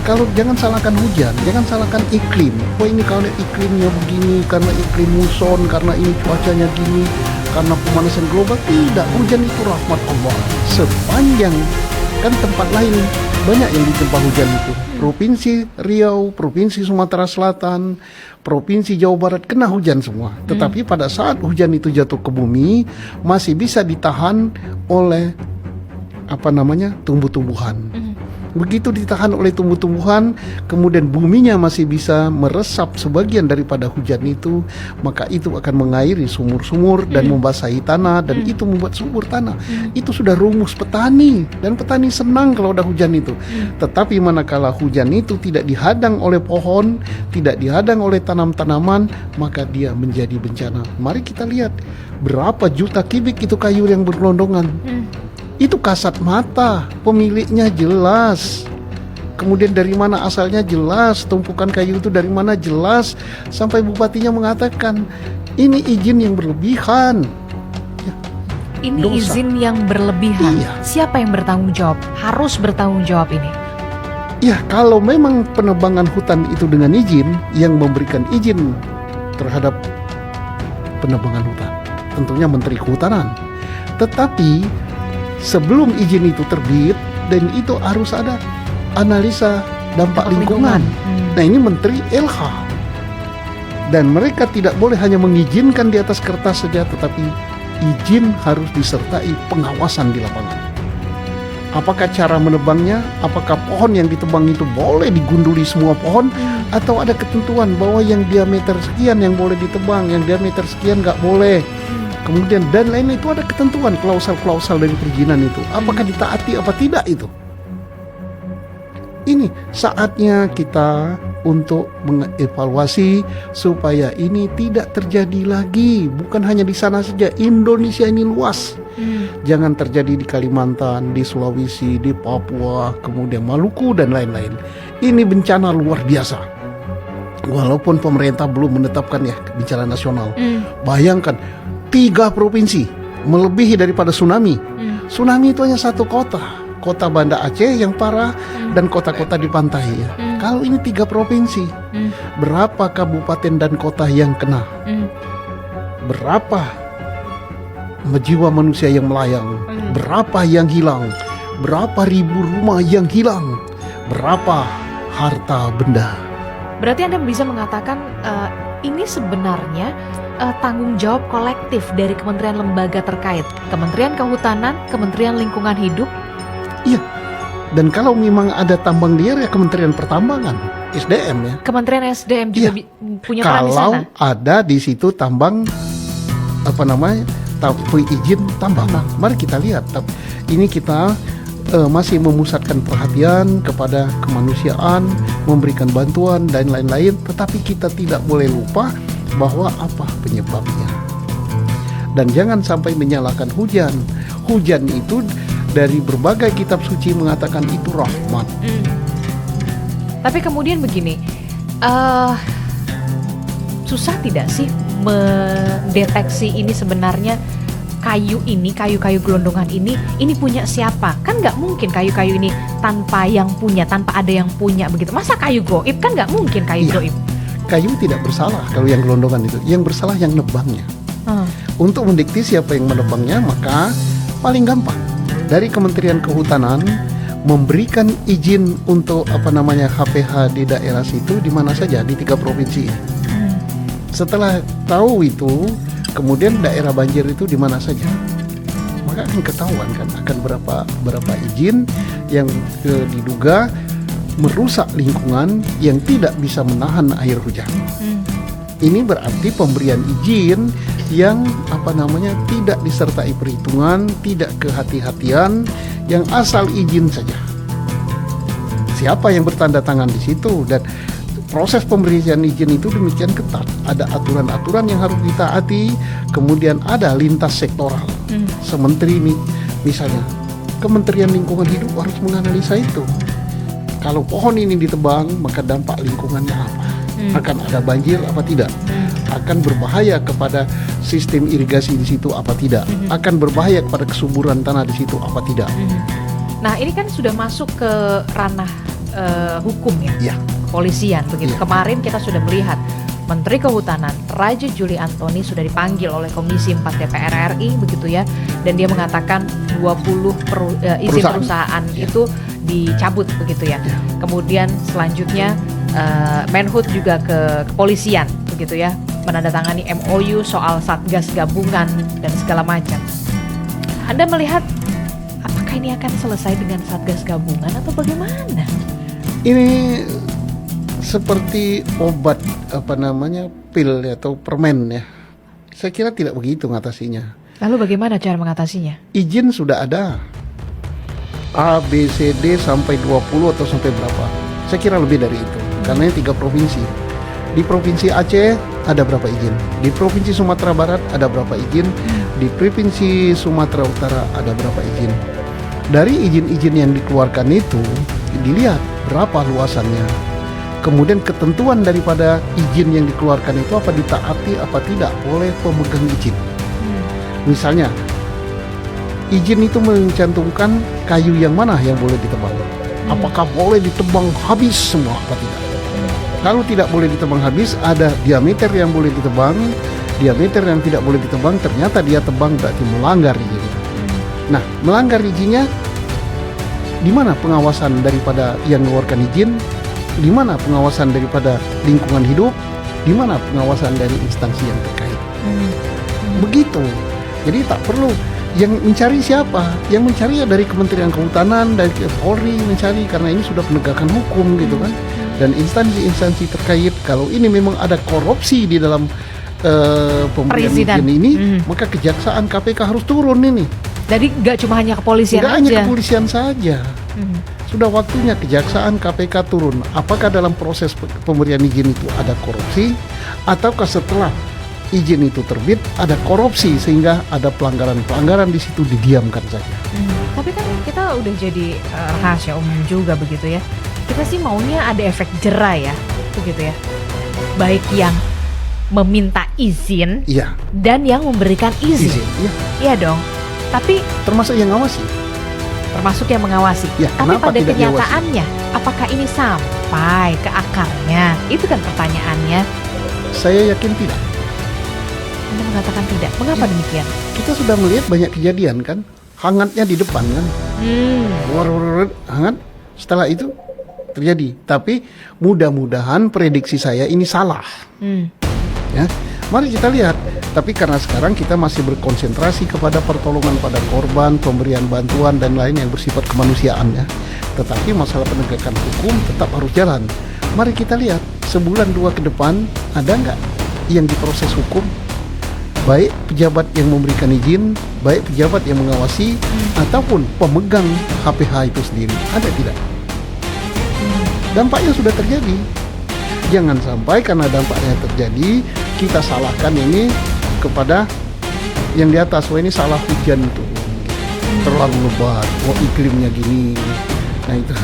[SPEAKER 20] Kalau jangan salahkan hujan, jangan salahkan iklim. Wah ini kalau iklimnya begini, karena iklim muson, karena ini cuacanya gini, karena pemanasan global. Tidak, hujan itu rahmat Allah. Sepanjang kan tempat lain banyak yang ditimpa hujan itu. Provinsi Riau, Provinsi Sumatera Selatan, Provinsi Jawa Barat kena hujan semua. Tetapi pada saat hujan itu jatuh ke bumi, masih bisa ditahan oleh tumbuh-tumbuhan. Begitu ditahan oleh tumbuh-tumbuhan, kemudian buminya masih bisa meresap sebagian daripada hujan itu, maka itu akan mengairi sumur-sumur dan membasahi tanah, dan itu membuat subur tanah. Itu sudah rumus petani, dan petani senang kalau ada hujan itu. Tetapi manakala hujan itu tidak dihadang oleh pohon, tidak dihadang oleh tanam-tanaman, maka dia menjadi bencana. Mari kita lihat berapa juta kubik itu kayu yang bergelondongan. Itu kasat mata, pemiliknya jelas. Kemudian dari mana asalnya jelas, tumpukan kayu itu dari mana jelas. Sampai bupatinya mengatakan, ini izin yang berlebihan.
[SPEAKER 21] Ini
[SPEAKER 20] Dosa.
[SPEAKER 21] izin yang berlebihan.
[SPEAKER 20] Iya.
[SPEAKER 21] Siapa yang bertanggung jawab? Harus bertanggung jawab ini.
[SPEAKER 20] Ya, kalau memang penebangan hutan itu dengan izin, yang memberikan izin terhadap penebangan hutan, tentunya Menteri Kehutanan. Tetapi sebelum izin itu terbit, dan itu harus ada analisa dampak lingkungan. Nah ini Menteri LH. Dan mereka tidak boleh hanya mengizinkan di atas kertas saja, tetapi izin harus disertai pengawasan di lapangan. Apakah cara menebangnya? Apakah pohon yang ditebang itu boleh digunduli semua pohon? Atau ada ketentuan bahwa yang diameter sekian yang boleh ditebang, yang diameter sekian nggak boleh. Kemudian dan lain itu ada ketentuan, klausal-klausal dari perizinan itu. Apakah ditaati apa tidak itu? Ini saatnya kita untuk mengevaluasi supaya ini tidak terjadi lagi. Bukan hanya di sana saja, Indonesia ini luas. Jangan terjadi di Kalimantan, di Sulawesi, di Papua, kemudian Maluku dan lain-lain. Ini bencana luar biasa. Walaupun pemerintah belum menetapkan ya bencana nasional. Bayangkan 3 provinsi melebihi daripada tsunami. Tsunami itu hanya 1 kota, kota Banda Aceh yang parah dan kota-kota di pantai ya. Kalau ini 3 provinsi, berapa kabupaten dan kota yang kena? Berapa jiwa manusia yang melayang? Berapa yang hilang? Berapa ribu rumah yang hilang? Berapa harta benda?
[SPEAKER 21] Berarti Anda bisa mengatakan ini sebenarnya tanggung jawab kolektif dari kementerian lembaga terkait, Kementerian Kehutanan, Kementerian Lingkungan Hidup.
[SPEAKER 20] Iya. Dan kalau memang ada tambang liar ya Kementerian Pertambangan, SDM ya.
[SPEAKER 21] Kementerian SDM juga punya peran di sana.
[SPEAKER 20] Kalau ada di situ tambang izin tambang. Mari kita lihat. Ini kita masih memusatkan perhatian kepada kemanusiaan, memberikan bantuan dan lain-lain, tetapi kita tidak boleh lupa bahwa apa penyebabnya. Dan jangan sampai menyalahkan hujan. Hujan itu dari berbagai kitab suci mengatakan itu rahmat.
[SPEAKER 21] Tapi kemudian begini, susah tidak sih mendeteksi ini sebenarnya kayu-kayu gelondongan ini punya siapa? Kan nggak mungkin kayu-kayu ini tanpa ada yang punya begitu. Masa kayu goib? Kan nggak mungkin kayu goib.
[SPEAKER 20] Kayu tidak bersalah kalau yang gelondongan itu. Yang bersalah yang nebangnya. Untuk mendikti siapa yang menebangnya, maka paling gampang dari Kementerian Kehutanan memberikan izin untuk HPH di daerah situ di mana saja di 3 provinsi. Setelah tahu itu, kemudian daerah banjir itu di mana saja, maka akan ketahuan kan akan berapa izin yang diduga merusak lingkungan yang tidak bisa menahan air hujan. Ini berarti pemberian izin yang tidak disertai perhitungan, tidak kehati-hatian, yang asal izin saja. Siapa yang bertanda tangan di situ, dan proses pemberian izin itu demikian ketat. Ada aturan-aturan yang harus ditaati, kemudian ada lintas sektoral. Sementri ini Misalnya, Kementerian Lingkungan Hidup harus menganalisa itu. Kalau pohon ini ditebang, maka dampak lingkungannya apa? Akan ada banjir apa tidak? Akan berbahaya kepada sistem irigasi di situ apa tidak? Akan berbahaya kepada kesuburan tanah di situ apa tidak?
[SPEAKER 21] Nah, ini kan sudah masuk ke ranah hukum ya, kepolisian begitu. Kemarin kita sudah melihat Menteri Kehutanan Raja Juli Antoni sudah dipanggil oleh Komisi 4 DPR RI begitu ya, dan dia mengatakan 20 izin perusahaan itu dicabut begitu ya. Kemudian selanjutnya Menhub juga ke kepolisian begitu ya, menandatangani MOU soal Satgas gabungan dan segala macam. Anda melihat apakah ini akan selesai dengan Satgas gabungan atau bagaimana?
[SPEAKER 20] Ini seperti obat pil atau permen ya. Saya kira tidak begitu mengatasinya.
[SPEAKER 21] Lalu bagaimana cara mengatasinya?
[SPEAKER 20] Izin sudah ada. A, B, C, D sampai 20 atau sampai berapa? Saya kira lebih dari itu. Karena ini 3 provinsi. Di Provinsi Aceh ada berapa izin? Di Provinsi Sumatera Barat ada berapa izin? Di Provinsi Sumatera Utara ada berapa izin? Dari izin-izin yang dikeluarkan itu dilihat berapa luasannya. Kemudian ketentuan daripada izin yang dikeluarkan itu apa ditaati apa tidak oleh pemegang izin. Misalnya izin itu mencantumkan kayu yang mana yang boleh ditebang. Apakah boleh ditebang habis semua apa tidak? Kalau tidak boleh ditebang habis, ada diameter yang boleh ditebang, diameter yang tidak boleh ditebang, ternyata dia tebang berarti melanggar izin. Nah, melanggar izinnya di mana pengawasan daripada yang mengeluarkan izin? Di mana pengawasan daripada lingkungan hidup? Di mana pengawasan dari instansi yang terkait? Begitu. Jadi tak perlu yang mencari siapa? Yang mencari ya dari Kementerian Kehutanan, dari Polri mencari, karena ini sudah penegakan hukum gitu kan. Dan instansi-instansi terkait, kalau ini memang ada korupsi di dalam pemberian izin ini, maka kejaksaan KPK harus turun ini.
[SPEAKER 21] Jadi nggak cuma hanya kepolisian
[SPEAKER 20] aja. Hanya kepolisian saja. Sudah waktunya kejaksaan KPK turun. Apakah dalam proses pemberian izin itu ada korupsi, ataukah setelah izin itu terbit ada korupsi sehingga ada pelanggaran-pelanggaran di situ didiamkan saja.
[SPEAKER 21] Tapi kan kita udah jadi rahasia umum juga begitu ya. Kita sih maunya ada efek jera ya, begitu ya. Baik yang meminta izin, dan yang memberikan izin. Iya dong. Tapi
[SPEAKER 20] termasuk yang ngawasi.
[SPEAKER 21] Termasuk yang mengawasi.
[SPEAKER 20] Ya,
[SPEAKER 21] tapi pada kenyataannya, apakah ini sampai ke akarnya? Itu kan pertanyaannya.
[SPEAKER 20] Saya yakin tidak.
[SPEAKER 21] Anda mengatakan tidak. Mengapa demikian?
[SPEAKER 20] Kita sudah melihat banyak kejadian kan, hangatnya di depan kan. Hangat. Setelah itu terjadi. Tapi mudah-mudahan prediksi saya ini salah. Ya, mari kita lihat. Tapi karena sekarang kita masih berkonsentrasi kepada pertolongan pada korban, pemberian bantuan dan lain yang bersifat kemanusiaan ya. Tetapi masalah penegakan hukum tetap harus jalan. Mari kita lihat sebulan 2 ke depan ada nggak yang diproses hukum, baik pejabat yang memberikan izin, baik pejabat yang mengawasi, ataupun pemegang HPH itu sendiri, ada tidak? Dampaknya sudah terjadi. Jangan sampai karena dampaknya terjadi kita salahkan ini kepada yang di atas. Wah, ini salah hujan itu, terlalu lebat, iklimnya gini. Nah itu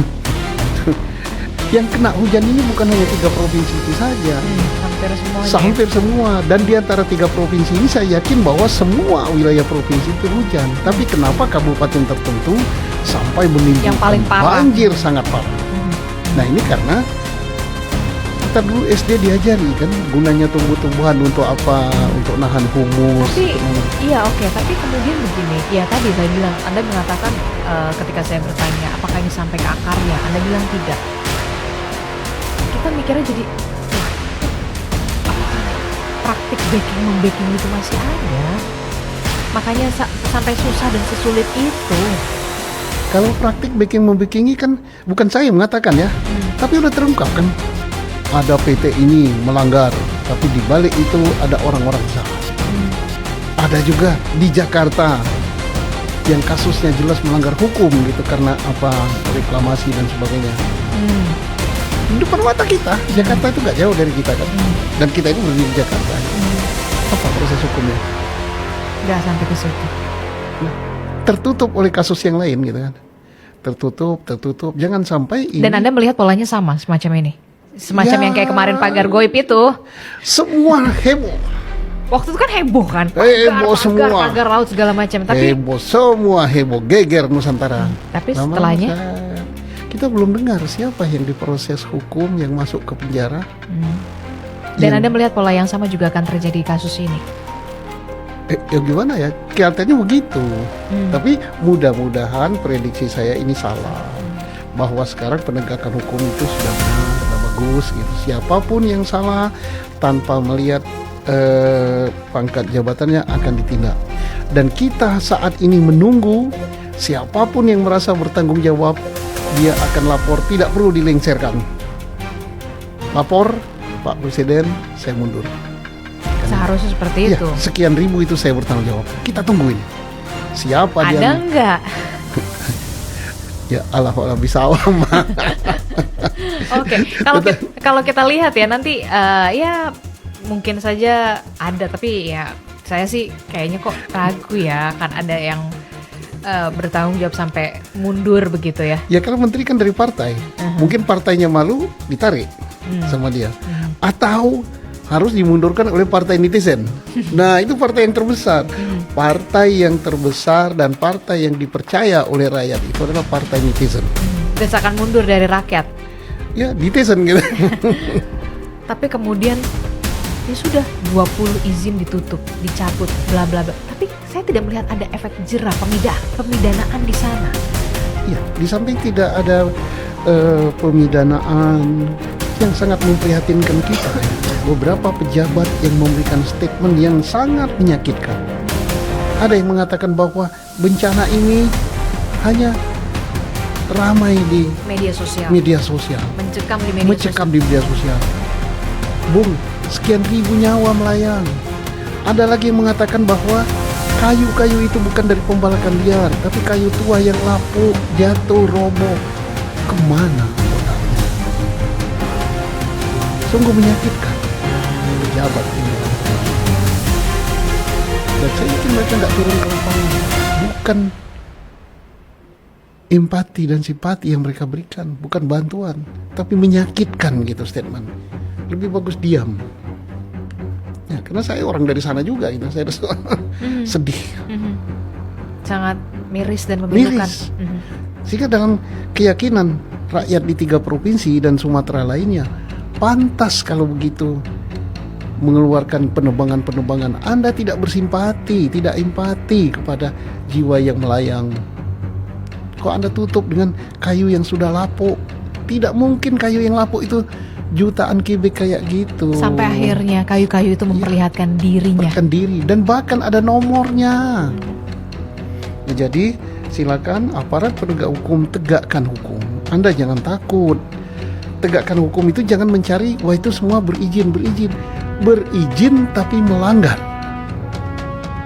[SPEAKER 20] yang kena hujan ini bukan hanya 3 provinsi itu saja, hampir semua. Dan di antara 3 provinsi ini saya yakin bahwa semua wilayah provinsi itu hujan. Tapi kenapa kabupaten tertentu sampai menimbulkan banjir sangat parah? Nah ini karena kita dulu SD diajari kan gunanya tumbuh-tumbuhan untuk apa, untuk nahan humus.
[SPEAKER 21] Tapi iya oke, tapi kemudian begini, ya tadi saya bilang, Anda mengatakan ketika saya bertanya apakah ini sampai ke akarnya, Anda bilang tidak. Kita mikirnya jadi praktik backing itu masih ada, makanya sampai susah dan sesulit itu.
[SPEAKER 20] Kalau praktik backing kan bukan saya mengatakan ya, tapi udah terungkap kan. Ada PT ini melanggar, tapi di balik itu ada orang-orang salah. Ada juga di Jakarta yang kasusnya jelas melanggar hukum gitu karena apa, reklamasi dan sebagainya. Di depan mata kita, Jakarta itu gak jauh dari kita kan, dan kita itu berdiri di Jakarta. Apa proses hukumnya?
[SPEAKER 21] Gak sampai ke situ.
[SPEAKER 20] Nah, tertutup oleh kasus yang lain gitu kan. Tertutup. Jangan sampai ini.
[SPEAKER 21] Dan Anda melihat polanya sama semacam ini? Semacam
[SPEAKER 20] Ya.
[SPEAKER 21] yang kayak kemarin pagar goib itu.
[SPEAKER 20] Semua heboh.
[SPEAKER 21] Waktu itu kan heboh kan?
[SPEAKER 20] Heboh semua.
[SPEAKER 21] Pagar laut segala macam. Tapi
[SPEAKER 20] Heboh, semua heboh, geger Nusantara.
[SPEAKER 21] Tapi
[SPEAKER 20] Lama-lama
[SPEAKER 21] setelahnya?
[SPEAKER 20] kita belum dengar siapa yang diproses hukum, yang masuk ke penjara.
[SPEAKER 21] Dan
[SPEAKER 20] Yang-
[SPEAKER 21] Anda melihat pola yang sama juga akan terjadi di kasus ini.
[SPEAKER 20] Ya gimana ya, kelihatannya begitu. Tapi mudah-mudahan prediksi saya ini salah, bahwa sekarang penegakan hukum itu sudah benar, sudah bagus gitu. Siapapun yang salah tanpa melihat pangkat jabatannya akan ditindak. Dan kita saat ini menunggu siapapun yang merasa bertanggung jawab, dia akan lapor, tidak perlu dilengsarkan. Lapor, Pak Presiden, saya mundur.
[SPEAKER 21] Seharusnya seperti
[SPEAKER 20] Ya,
[SPEAKER 21] itu.
[SPEAKER 20] sekian ribu itu saya bertanggung jawab. Kita tungguin. Siapa dia?
[SPEAKER 21] Ada enggak?
[SPEAKER 20] Ya Allah bisa awam.
[SPEAKER 21] Oke, kalau kita lihat ya nanti ya mungkin saja ada, tapi ya saya sih kayaknya kok ragu ya kan ada yang bertanggung jawab sampai mundur begitu ya.
[SPEAKER 20] Ya karena menteri kan dari partai. Mungkin partainya malu ditarik sama dia. Atau harus dimundurkan oleh partai netizen. Nah, itu partai yang terbesar. Partai yang terbesar dan partai yang dipercaya oleh rakyat itu adalah partai netizen.
[SPEAKER 21] Desakan mundur dari rakyat.
[SPEAKER 20] Ya, netizen gitu.
[SPEAKER 21] Tapi kemudian ya sudah 20 izin ditutup, dicabut, bla bla bla. Tapi saya tidak melihat ada efek jerah pemidanaan di sana.
[SPEAKER 20] Ya, di samping tidak ada pemidanaan yang sangat memprihatinkan kita. Beberapa pejabat yang memberikan statement yang sangat menyakitkan. Ada yang mengatakan bahwa bencana ini hanya ramai di
[SPEAKER 21] Media sosial. Mencekam di media
[SPEAKER 20] sosial. Bung, sekian ribu nyawa melayang. Ada lagi yang mengatakan bahwa kayu-kayu itu bukan dari pembalakan liar, tapi kayu tua yang lapuk, jatuh, roboh. Kemana otaknya? Sungguh menyakitkan pejabat ini. Dan saya yakin mereka nggak turun ke lapangan. Bukan empati dan simpati yang mereka berikan, bukan bantuan, tapi menyakitkan gitu statement. Lebih bagus diam. Ya, karena saya orang dari sana juga, gitu. Saya sedih.
[SPEAKER 21] Sangat miris dan memilukan.
[SPEAKER 20] Miris. Sehingga dalam keyakinan rakyat di 3 provinsi dan Sumatera lainnya, pantas kalau begitu mengeluarkan penebangan-penebangan. Anda tidak bersimpati, tidak empati kepada jiwa yang melayang. Kok Anda tutup dengan kayu yang sudah lapuk? Tidak mungkin kayu yang lapuk itu jutaan kubik kayak gitu.
[SPEAKER 21] Sampai akhirnya kayu-kayu itu memperlihatkan dirinya.
[SPEAKER 20] Memperlihatkan diri dan bahkan ada nomornya. Nah, jadi silakan aparat penegak hukum tegakkan hukum. Anda jangan takut. Tegakkan hukum itu jangan mencari wah itu semua berizin tapi melanggar.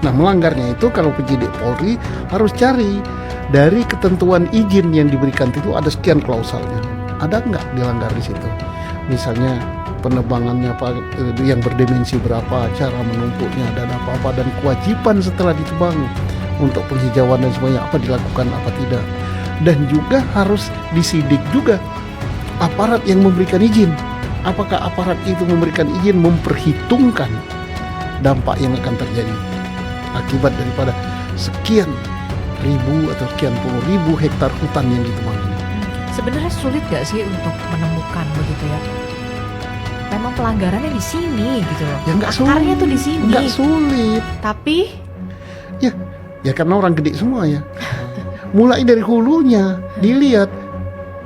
[SPEAKER 20] Nah, melanggarnya itu kalau penyidik Polri harus cari dari ketentuan izin yang diberikan itu ada sekian klausalnya. Ada nggak dilanggar di situ? Misalnya penebangannya yang berdimensi berapa, cara menumpuknya dan apa-apa, dan kewajiban setelah ditebang untuk penghijauan dan semuanya apa dilakukan apa tidak. Dan juga harus disidik juga aparat yang memberikan izin. Apakah aparat itu memberikan izin memperhitungkan dampak yang akan terjadi akibat daripada sekian ribu atau sekian puluh ribu hektar hutan yang ditebang ini.
[SPEAKER 21] Sebenarnya sulit gak sih untuk menemukan begitu ya? Memang pelanggarannya di sini gitu loh.
[SPEAKER 20] Ya nggak
[SPEAKER 21] akarnya
[SPEAKER 20] sulit.
[SPEAKER 21] tuh di sini.
[SPEAKER 20] Nggak sulit.
[SPEAKER 21] Tapi
[SPEAKER 20] ya karena orang gede semua ya. Mulai dari hulunya dilihat,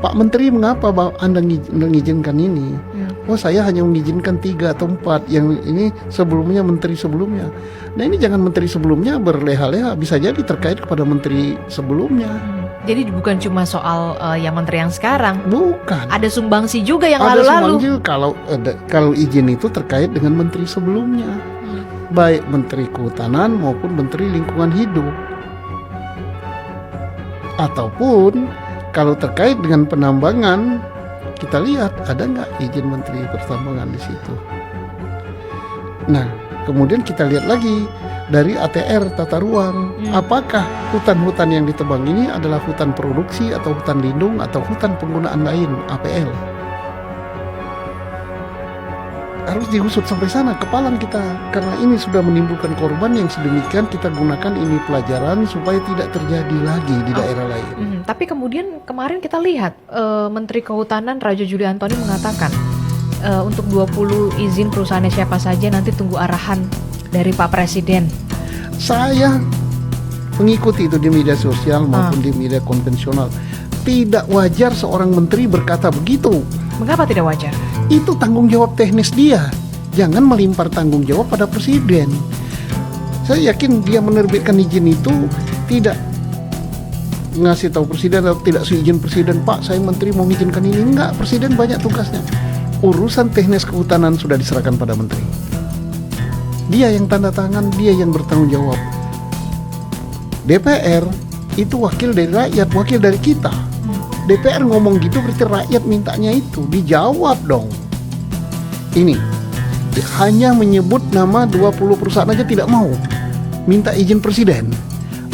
[SPEAKER 20] Pak Menteri mengapa Anda mengizinkan ini? Oh, saya hanya mengizinkan 3 atau 4. Yang ini sebelumnya menteri sebelumnya. Nah, ini jangan menteri sebelumnya berleha-leha, bisa jadi terkait kepada menteri sebelumnya.
[SPEAKER 21] jadi bukan cuma soal yang menteri yang sekarang.
[SPEAKER 20] Bukan.
[SPEAKER 21] Ada sumbangsi juga yang
[SPEAKER 20] Ada
[SPEAKER 21] lalu-lalu.
[SPEAKER 20] sumbangsi kalau izin itu terkait dengan menteri sebelumnya. Baik menteri kehutanan maupun menteri lingkungan hidup. Ataupun kalau terkait dengan penambangan, kita lihat ada nggak izin menteri pertambangan di situ. Nah, kemudian kita lihat lagi dari ATR tata ruang. Apakah hutan-hutan yang ditebang ini adalah hutan produksi atau hutan lindung atau hutan penggunaan lain APL? Harus diusut sampai sana kepalang kita, karena ini sudah menimbulkan korban yang sedemikian. Kita gunakan ini pelajaran supaya tidak terjadi lagi di daerah lain.
[SPEAKER 21] Tapi kemudian kemarin kita lihat Menteri Kehutanan Raja Juli Antoni mengatakan untuk 20 izin perusahaannya siapa saja nanti tunggu arahan dari Pak Presiden.
[SPEAKER 20] Saya mengikuti itu di media sosial maupun di media konvensional. Tidak wajar seorang menteri berkata begitu.
[SPEAKER 21] Mengapa tidak wajar?
[SPEAKER 20] Itu tanggung jawab teknis dia. Jangan melimpar tanggung jawab pada presiden. Saya yakin dia menerbitkan izin itu tidak ngasih tahu presiden atau tidak seizin presiden, Pak saya menteri mau mengizinkan ini. Enggak, presiden banyak tugasnya. Urusan teknis kehutanan sudah diserahkan pada menteri. Dia yang tanda tangan, dia yang bertanggung jawab. DPR itu wakil dari rakyat, wakil dari kita. DPR ngomong gitu berarti rakyat mintanya itu dijawab dong. Ini hanya menyebut nama 20 perusahaan aja tidak mau minta izin presiden.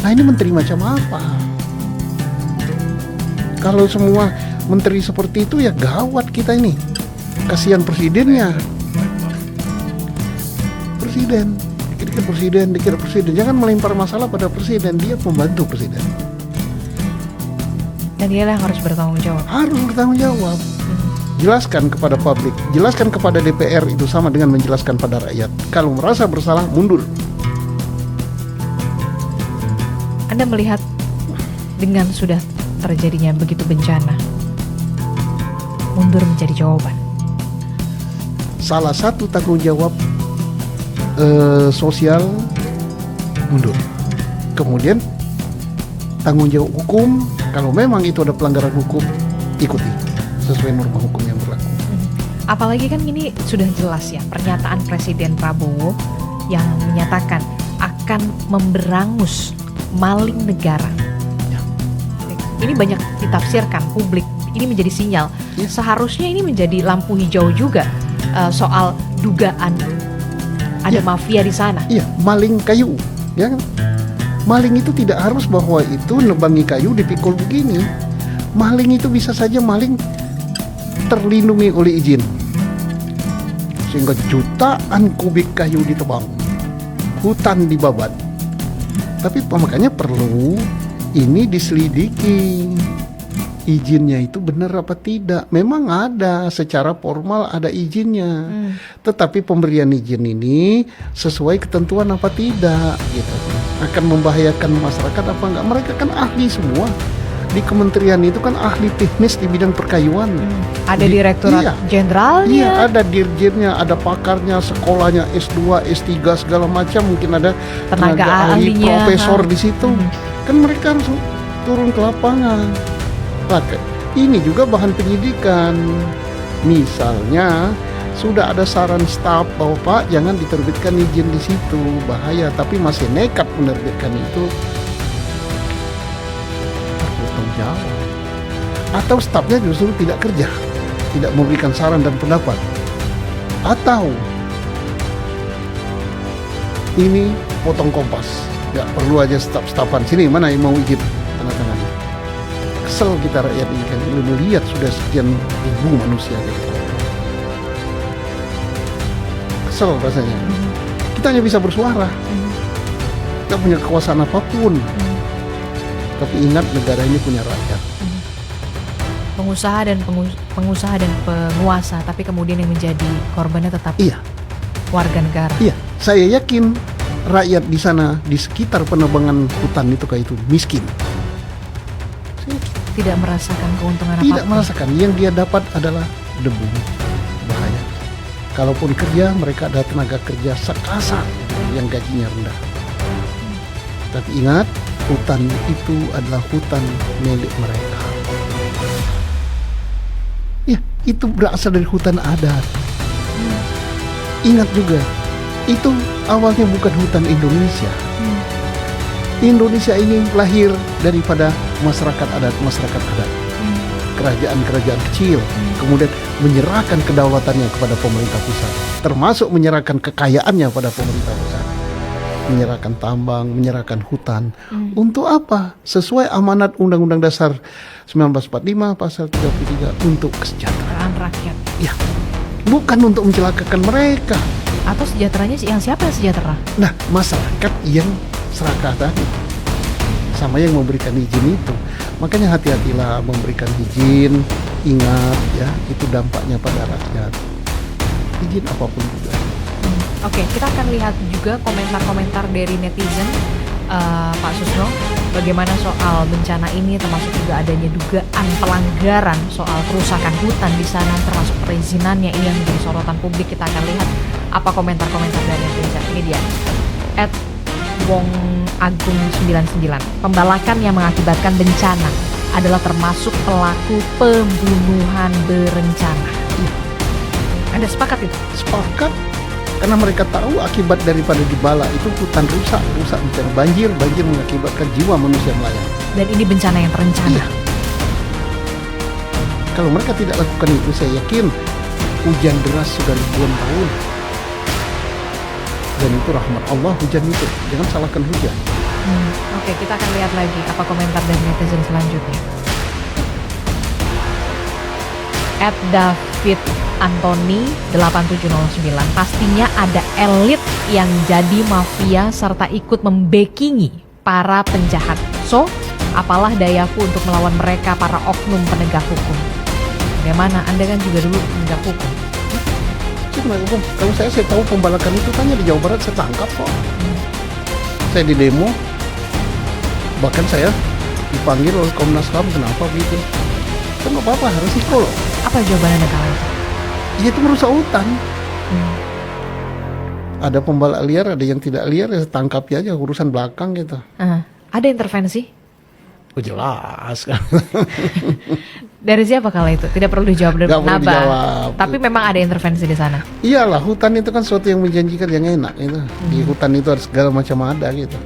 [SPEAKER 20] Nah ini menteri macam apa? Kalau semua menteri seperti itu ya gawat kita ini. Kasihan presidennya. Dikira presiden. Jangan melempar masalah pada presiden, dia pembantu presiden.
[SPEAKER 21] Dan dia yang harus bertanggung jawab.
[SPEAKER 20] Harus bertanggung jawab. Jelaskan kepada publik, jelaskan kepada DPR, itu sama dengan menjelaskan pada rakyat. Kalau merasa bersalah, mundur.
[SPEAKER 21] Anda melihat dengan sudah terjadinya begitu bencana, mundur menjadi jawaban.
[SPEAKER 20] Salah satu tanggung jawab sosial, mundur. Kemudian tanggung jawab hukum, kalau memang itu ada pelanggaran hukum, ikuti sesuai norma hukum yang berlaku.
[SPEAKER 21] Apalagi kan ini sudah jelas ya pernyataan Presiden Prabowo yang menyatakan akan memberangus maling negara. Ini banyak ditafsirkan publik, ini menjadi sinyal. Seharusnya ini menjadi lampu hijau juga soal dugaan ada mafia di sana.
[SPEAKER 20] Iya, maling kayu, ya kan? Maling itu tidak harus bahwa itu nebangi kayu dipikul begini. Maling itu bisa saja maling terlindungi oleh izin. Sehingga jutaan kubik kayu ditebang, hutan dibabat. Tapi makanya perlu ini diselidiki. Izinnya itu benar apa tidak? Memang ada, secara formal ada izinnya. Tetapi pemberian izin ini sesuai ketentuan apa tidak gitu. Akan membahayakan masyarakat apa enggak? Mereka kan ahli semua. Di kementerian itu kan ahli teknis di bidang perkayuan.
[SPEAKER 21] Ada direktorat jenderalnya.
[SPEAKER 20] Iya, ada dirjennya, ada pakarnya, sekolahnya S2, S3 segala macam, mungkin ada tenaga ahli, profesor di situ. Kan mereka harus turun ke lapangan. Ini juga bahan penyidikan. Misalnya sudah ada saran staf bahwa Pak jangan diterbitkan izin di situ, bahaya, tapi masih nekat menerbitkan itu, bertanggung jawab. Atau stafnya justru tidak kerja, tidak memberikan saran dan pendapat. Atau ini potong kompas, nggak perlu aja staf-stafan sini, mana yang mau izin tanda tangan. Kesel kita rakyat ini kan, melihat sudah sekian ribu manusia gitu. Kesel rasanya. Kita hanya bisa bersuara, kita punya kekuasaan apapun, tapi ingat negara ini punya rakyat.
[SPEAKER 21] Pengusaha dan penguasa, tapi kemudian yang menjadi korbannya tetap warga negara.
[SPEAKER 20] Iya, saya yakin rakyat di sana di sekitar penebangan hutan itu kayak itu miskin.
[SPEAKER 21] Tidak merasakan keuntungan apapun.
[SPEAKER 20] Tidak merasakan, yang dia dapat adalah debu, bahaya. Kalaupun kerja, mereka ada tenaga kerja sekasar yang gajinya rendah. Tapi ingat, hutan itu adalah hutan milik mereka. Ya, itu berasal dari hutan adat. Ingat juga, itu awalnya bukan hutan Indonesia. Indonesia ini lahir daripada masyarakat adat, kerajaan-kerajaan kecil, kemudian menyerahkan kedaulatannya kepada pemerintah pusat, termasuk menyerahkan kekayaannya pada pemerintah pusat. menyerahkan tambang, menyerahkan hutan. Untuk apa? Sesuai amanat Undang-Undang Dasar 1945 pasal 33 untuk kesejahteraan
[SPEAKER 21] rakyat.
[SPEAKER 20] Ya, bukan untuk mencelakakan mereka.
[SPEAKER 21] Atau sejahteranya yang siapa yang sejahtera?
[SPEAKER 20] Nah, masyarakat yang serakah tadi sama yang memberikan izin itu. Makanya hati-hatilah memberikan izin. Ingat ya, itu dampaknya pada rakyat. Izin apapun juga.
[SPEAKER 21] Oke, kita akan lihat juga komentar-komentar dari netizen, Pak Susno, bagaimana soal bencana ini, termasuk juga adanya dugaan pelanggaran soal kerusakan hutan di sana, termasuk perizinannya. Ini yang menjadi sorotan publik. Kita akan lihat apa komentar-komentar dari netizen. Ini dia, Wong Agung 99. Pembalakan yang mengakibatkan bencana adalah termasuk pelaku pembunuhan berencana. Anda sepakat itu?
[SPEAKER 20] Sepakat. Karena mereka tahu akibat daripada dibala itu hutan rusak bencana banjir mengakibatkan jiwa manusia melayang.
[SPEAKER 21] Dan ini bencana yang terencana.
[SPEAKER 20] Iya. Kalau mereka tidak lakukan itu, saya yakin hujan deras sudah ribuan tahun. Dan itu rahmat Allah hujan itu. Jangan salahkan hujan.
[SPEAKER 21] Oke, kita akan lihat lagi apa komentar dari netizen selanjutnya. @David Antoni 8709. Pastinya ada elit yang jadi mafia serta ikut membackingi para penjahat. So, apalah dayaku untuk melawan mereka para oknum penegak hukum. Bagaimana? Anda kan juga dulu penegak hukum.
[SPEAKER 20] Kalau saya tahu pembalakan itu tanya di Jawa Barat, saya tangkap kok. Saya di demo, bahkan saya dipanggil oleh Komnas HAM, kenapa begitu? Kan nggak apa-apa, resiko loh.
[SPEAKER 21] Apa jawaban Anda kala itu?
[SPEAKER 20] Ya itu merusak hutan. Ada pembalak liar, ada yang tidak liar, ya tangkapi aja, urusan belakang gitu.
[SPEAKER 21] Ada intervensi?
[SPEAKER 20] Oh jelas kan.
[SPEAKER 21] Dari siapa kala itu? Tidak perlu dijawab dari
[SPEAKER 20] Nggak perlu
[SPEAKER 21] Naba.
[SPEAKER 20] dijawab.
[SPEAKER 21] Tapi memang ada intervensi di sana.
[SPEAKER 20] Iyalah, hutan itu kan sesuatu yang menjanjikan, yang enak gitu. Di hutan itu ada segala macam ada gitu.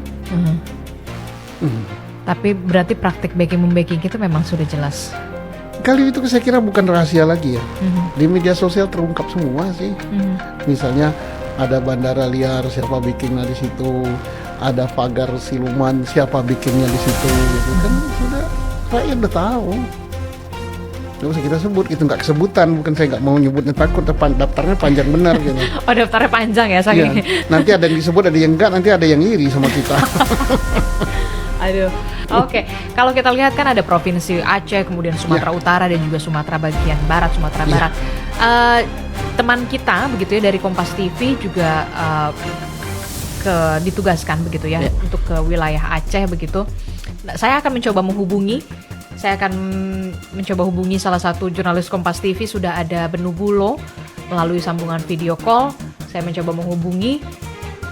[SPEAKER 21] Tapi berarti praktik backing-membacking itu memang sudah jelas.
[SPEAKER 20] Kali itu saya kira bukan rahasia lagi ya. Di media sosial terungkap semua sih. Misalnya ada bandara liar, siapa bikinnya di situ. Ada pagar siluman, siapa bikinnya di situ. Gitu kan sudah rakyat udah tahu. Gak usah kita sebut, itu nggak kesebutan. Bukan saya nggak mau nyebutnya, takut daftarnya panjang benar gitu.
[SPEAKER 21] Oh, daftarnya panjang ya, saking.
[SPEAKER 20] Iya. Nanti ada yang disebut, ada yang enggak, nanti ada yang iri sama kita.
[SPEAKER 21] Aduh, oke. Kalau kita lihat kan ada provinsi Aceh, kemudian Sumatera Utara dan juga Sumatera bagian barat, Sumatera Barat. Teman kita begitu ya dari Kompas TV juga ditugaskan begitu ya untuk ke wilayah Aceh begitu. Saya akan mencoba menghubungi. Saya akan mencoba hubungi salah satu jurnalis Kompas TV, sudah ada Benu Bulo melalui sambungan video call. Saya mencoba menghubungi.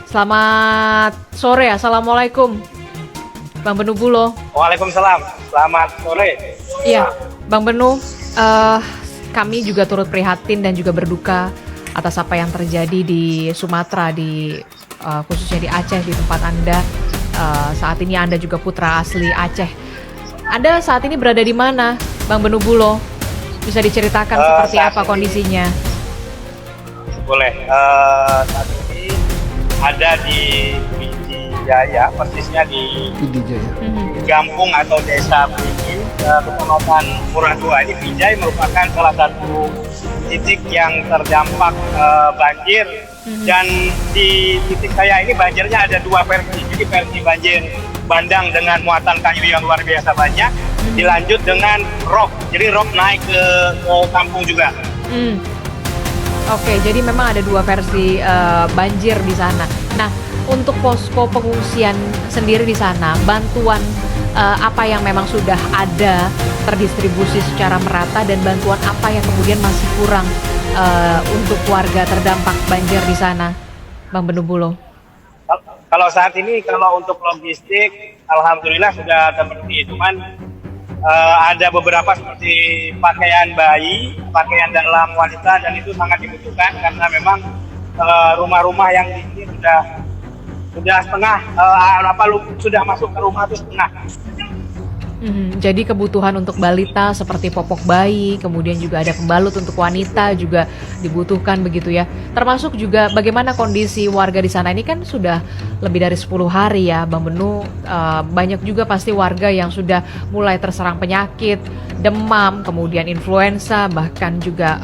[SPEAKER 21] Selamat sore, assalamualaikum. Bang Benu Bulo.
[SPEAKER 1] Waalaikumsalam, selamat sore.
[SPEAKER 21] Iya, Bang Benu, kami juga turut prihatin dan juga berduka atas apa yang terjadi di Sumatera, khususnya di Aceh, di tempat Anda. Saat ini Anda juga putra asli Aceh. Anda saat ini berada di mana, Bang Benu Bulo? Bisa diceritakan seperti apa kondisinya?
[SPEAKER 1] Boleh. Saat ini ada di Pidijaya, persisnya di Gampung atau Desa Pidijaya, Kecamatan Murah II. Ini Pidijaya merupakan salah satu titik yang terdampak banjir. Dan di titik saya ini banjirnya ada dua versi. Jadi versi banjir bandang dengan muatan kayu yang luar biasa banyak, dilanjut dengan rop. Jadi rop naik ke kampung juga.
[SPEAKER 21] Oke, jadi memang ada dua versi banjir di sana. Nah, untuk posko pengungsian sendiri di sana, bantuan apa yang memang sudah ada terdistribusi secara merata dan bantuan apa yang kemudian masih kurang untuk warga terdampak banjir di sana, Bang Benu Bulo?
[SPEAKER 1] Kalau saat ini, kalau untuk logistik, alhamdulillah sudah seperti itu. Cuman ada beberapa seperti pakaian bayi, pakaian dalam wanita, dan itu sangat dibutuhkan karena memang rumah-rumah yang di sini sudah setengah, sudah masuk ke rumah itu setengah.
[SPEAKER 21] Jadi kebutuhan untuk balita seperti popok bayi, kemudian juga ada pembalut untuk wanita juga dibutuhkan begitu ya. Termasuk juga bagaimana kondisi warga di sana ini kan sudah lebih dari 10 hari ya Bang Benu. Banyak juga pasti warga yang sudah mulai terserang penyakit, demam, kemudian influenza, bahkan juga